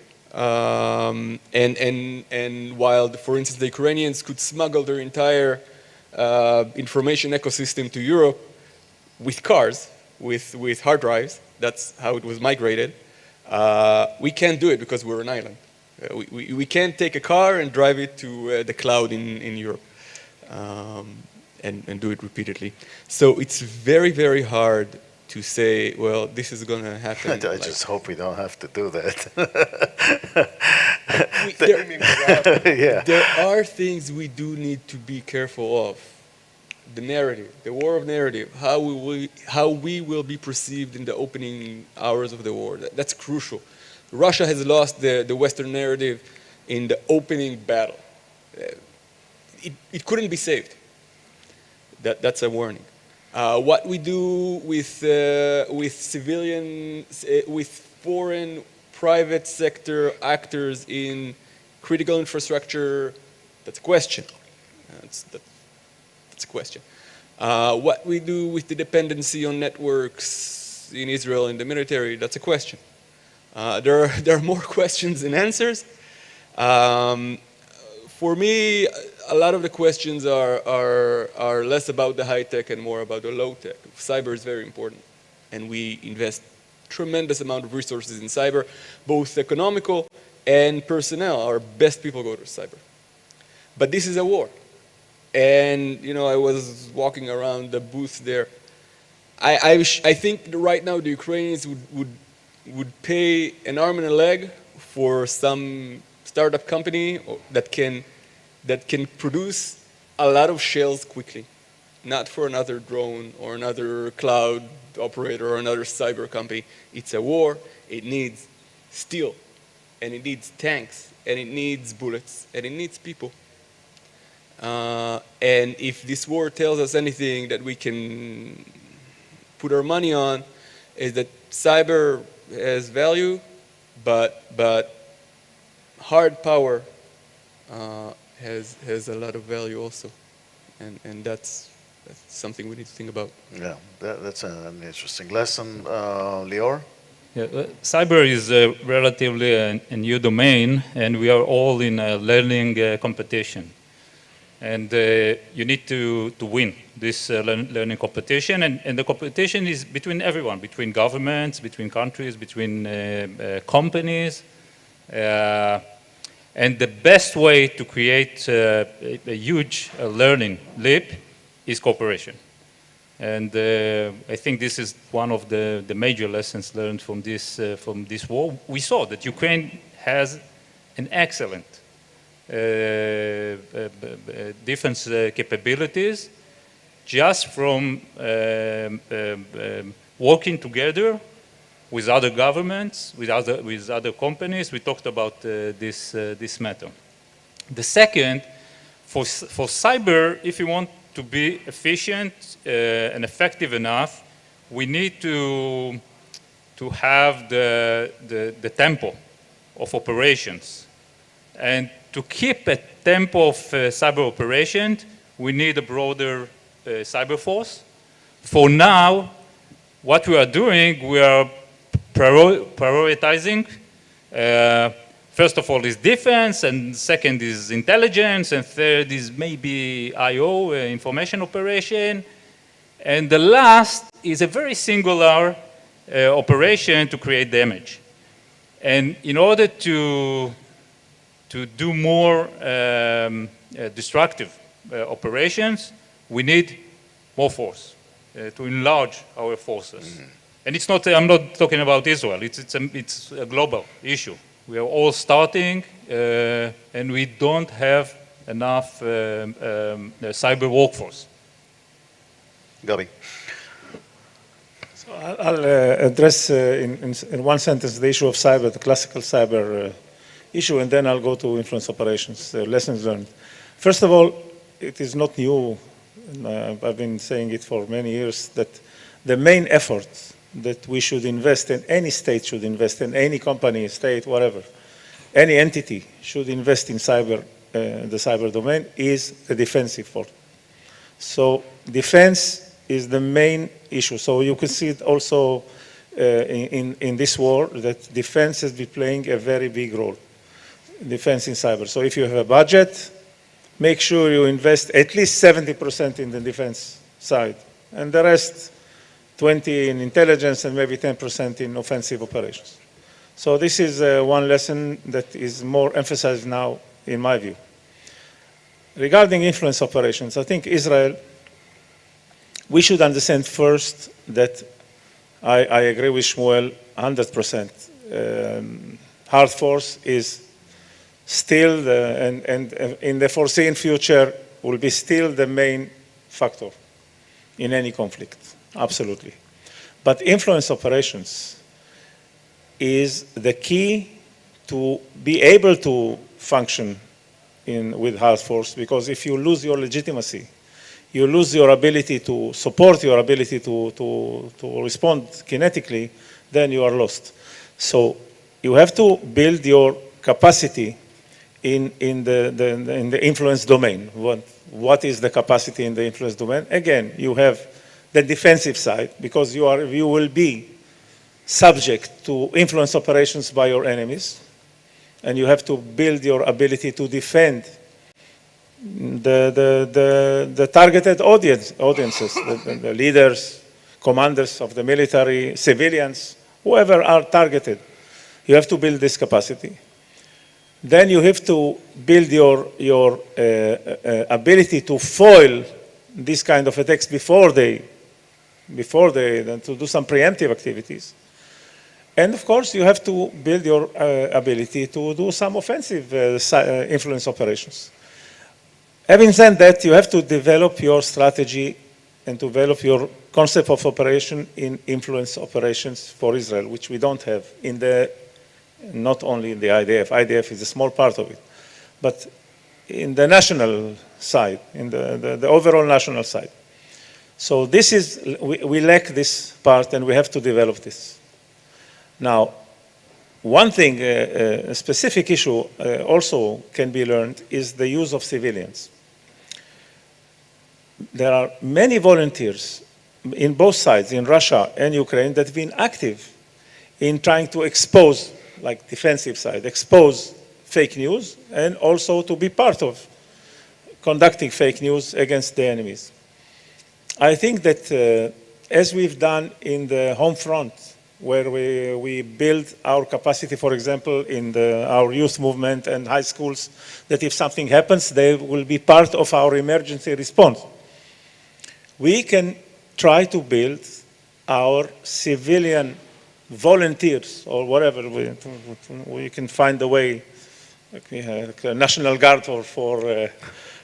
I: And while, for instance, the Ukrainians could smuggle their entire information ecosystem to Europe with cars, with hard drives, that's how it was migrated, we can't do it because we're an island. We can't take a car and drive it to the cloud in Europe and do it repeatedly. So it's very, very hard to say, well, this is going to happen.
L: I just hope we don't have to do that.
I: There are things we do need to be careful of. The narrative, the war of narrative, how we will be perceived in the opening hours of the war. That's crucial. Russia has lost the Western narrative in the opening battle. It couldn't be saved. That's a warning. What we do with civilians, with foreign private sector actors in critical infrastructure, that's a question. That's a question. What we do with the dependency on networks in Israel in the military, that's a question. There are more questions than answers. For me, a lot of the questions are less about the high tech and more about the low tech. Cyber is very important, and we invest tremendous amount of resources in cyber, both economical and personnel. Our best people go to cyber. But this is a war. And, I was walking around the booth there. I think right now the Ukrainians would pay an arm and a leg for some startup company that can produce a lot of shells quickly, not for another drone or another cloud operator or another cyber company. It's a war. It needs steel, and it needs tanks, and it needs bullets, and it needs people. And if this war tells us anything that we can put our money on, is that cyber has value, but hard power has a lot of value also, and that's something we need to think about.
L: Yeah, that's an interesting lesson. Lior?
J: Yeah, cyber is relatively a new domain, and we are all in a learning competition. And you need to win this learning competition. And the competition is between everyone, between governments, between countries, between companies. And the best way to create a huge learning leap is cooperation. And I think this is one of the major lessons learned from this war. We saw that Ukraine has an excellent defense capabilities just from working together with other governments, with other companies. We talked about this matter. The second, for cyber, if you want to be efficient and effective enough, we need to have the tempo of operations. And to keep a tempo of cyber operations, we need a broader cyber force. For now, what we are doing, we are prioritizing. First of all is defense, and second is intelligence, and third is maybe IO, information operation. And the last is a very singular operation to create damage. And in order to do more destructive operations, we need more force to enlarge our forces. Mm-hmm. And it's not, I'm not talking about Israel, it's a global issue. We are all starting, and we don't have enough cyber workforce.
L: Gabi.
M: So I'll address in one sentence the issue of cyber, the classical cyber issue, and then I'll go to influence operations, lessons learned. First of all, it is not new, and I've been saying it for many years, that the main effort that we should invest in, any state should invest in, any company, state, whatever, any entity should invest in cyber, the cyber domain, is the defensive force. So defense is the main issue. So you can see it also in this war, that defense has been playing a very big role, defense in cyber. So if you have a budget, make sure you invest at least 70% in the defense side, and the rest 20 in intelligence and maybe 10% in offensive operations. So this is one lesson that is more emphasized now, in my view. Regarding influence operations, I think Israel, we should understand first that I agree with Shmuel 100%. Hard force is still, and in the foreseen future, will be still the main factor in any conflict. Absolutely. But influence operations is the key to be able to function with hard force, because if you lose your legitimacy, you lose your ability to support, your ability to respond kinetically, then you are lost. So you have to build your capacity in the influence domain. What is the capacity in the influence domain? Again, you have the defensive side, because you will be subject to influence operations by your enemies, and you have to build your ability to defend the targeted audiences, the leaders, commanders of the military, civilians, whoever are targeted. You have to build this capacity. Then you have to build your ability to foil this kind of attacks before they to do some preemptive activities. And of course, you have to build your ability to do some offensive influence operations. Having said that, you have to develop your strategy and develop your concept of operation in influence operations for Israel, which we don't have not only in the IDF. IDF is a small part of it, but in the national side, in the overall national side. So this is, we lack this part, and we have to develop this. Now, one thing, a specific issue also can be learned is the use of civilians. There are many volunteers in both sides, in Russia and Ukraine, that have been active in trying to expose, like defensive side, expose fake news, and also to be part of conducting fake news against the enemies. I think that as we've done in the home front, where we build our capacity, for example, in our youth movement and high schools, that if something happens, they will be part of our emergency response. We can try to build our civilian volunteers, or whatever, we can find a way, like we have a National Guard for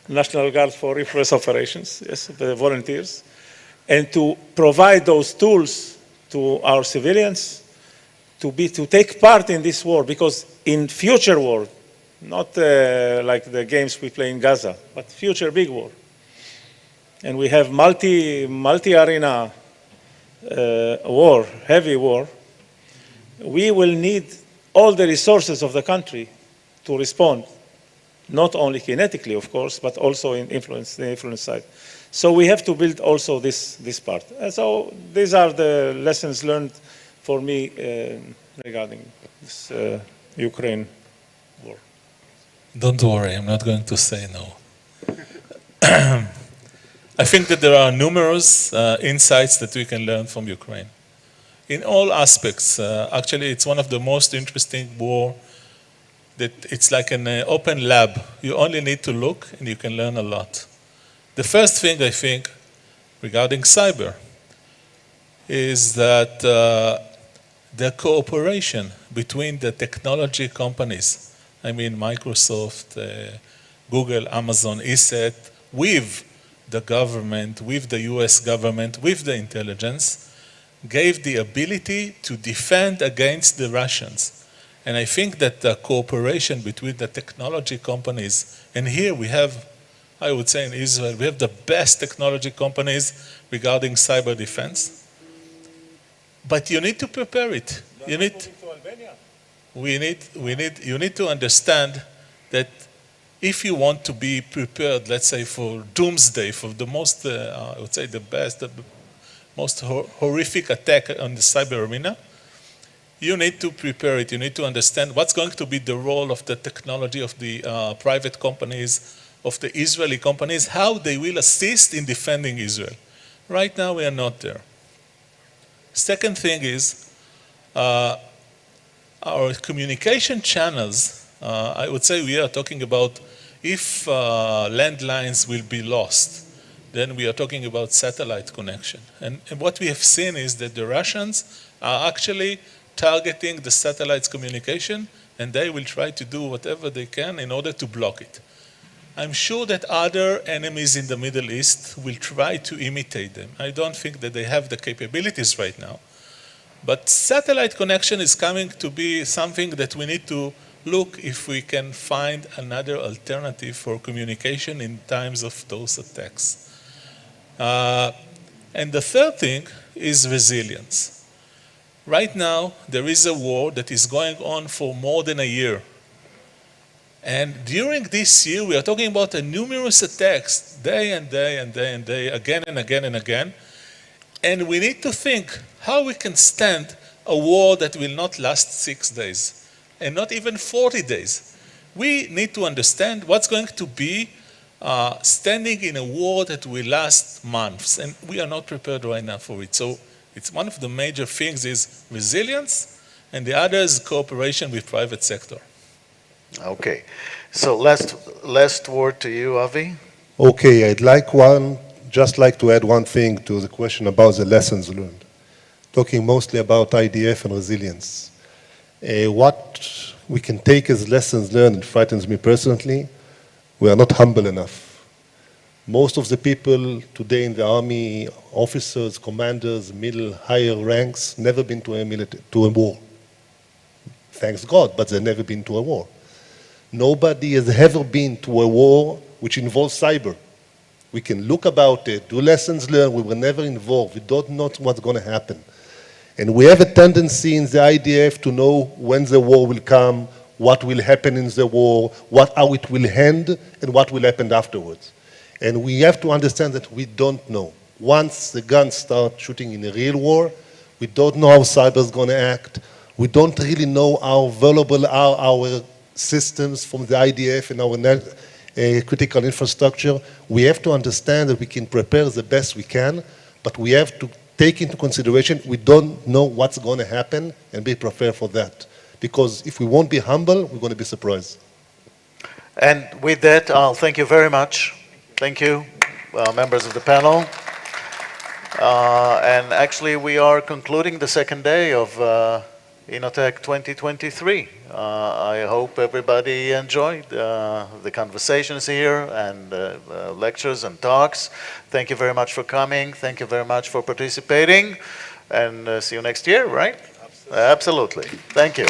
M: National Guard for repress operations, yes, the volunteers, and to provide those tools to our civilians to take part in this war, because in future war, not like the games we play in Gaza, but future big war. And we have multi-arena war, heavy war. We will need all the resources of the country to respond, not only kinetically, of course, but also in the influence side. So we have to build also this part. And so these are the lessons learned for me regarding this Ukraine war.
K: Don't worry, I'm not going to say no. I think that there are numerous insights that we can learn from Ukraine. In all aspects, actually it's one of the most interesting war that it's like an open lab. You only need to look and you can learn a lot. The first thing I think regarding cyber is that the cooperation between the technology companies, I mean Microsoft, Google, Amazon, ESET, with the government, with the US government, with the intelligence, gave the ability to defend against the Russians. And I think that the cooperation between the technology companies, and here we have, I would say in Israel, we have the best technology companies regarding cyber defense. But you need to prepare it. You need to understand that if you want to be prepared, let's say for doomsday, for the most, I would say the best, the most horrific attack on the cyber arena, you need to prepare it. You need to understand what's going to be the role of the technology of the private companies, of the Israeli companies, how they will assist in defending Israel. Right now, we are not there. Second thing is our communication channels. I would say we are talking about if landlines will be lost, then we are talking about satellite connection. And what we have seen is that the Russians are actually targeting the satellite's communication, and they will try to do whatever they can in order to block it. I'm sure that other enemies in the Middle East will try to imitate them. I don't think that they have the capabilities right now. But satellite connection is coming to be something that we need to look if we can find another alternative for communication in times of those attacks. And the third thing is resilience. Right now, there is a war that is going on for more than a year. And during this year, we are talking about numerous attacks, day and day and day and day, again and again and again. And we need to think how we can stand a war that will not last 6 days, and not even 40 days. We need to understand what's going to be standing in a war that will last months, and we are not prepared right now for it. So it's one of the major things is resilience, and the other is cooperation with private sector.
L: Okay, so last word to you, Avi.
H: Okay, I'd just like to add one thing to the question about the lessons learned. Talking mostly about IDF and resilience. What we can take as lessons learned, it frightens me personally, we are not humble enough. Most of the people today in the army, officers, commanders, middle, higher ranks, never been to a war. Thanks God, but they've never been to a war. Nobody has ever been to a war which involves cyber. We can look about it, do lessons learned, we were never involved, we don't know what's going to happen. And we have a tendency in the IDF to know when the war will come, what will happen in the war, how it will end, and what will happen afterwards. And we have to understand that we don't know. Once the guns start shooting in a real war, we don't know how cyber is going to act. We don't really know how vulnerable are our systems from the IDF critical infrastructure. We have to understand that we can prepare the best we can, but we have to take into consideration we don't know what's going to happen and be prepared for that. Because if we won't be humble, we're going to be surprised.
L: And with that, I'll thank you very much. Thank you, members of the panel. And actually, we are concluding the second day of Innotech 2023. I hope everybody enjoyed the conversations here and lectures and talks. Thank you very much for coming. Thank you very much for participating. And see you next year, right? Absolutely. Thank you.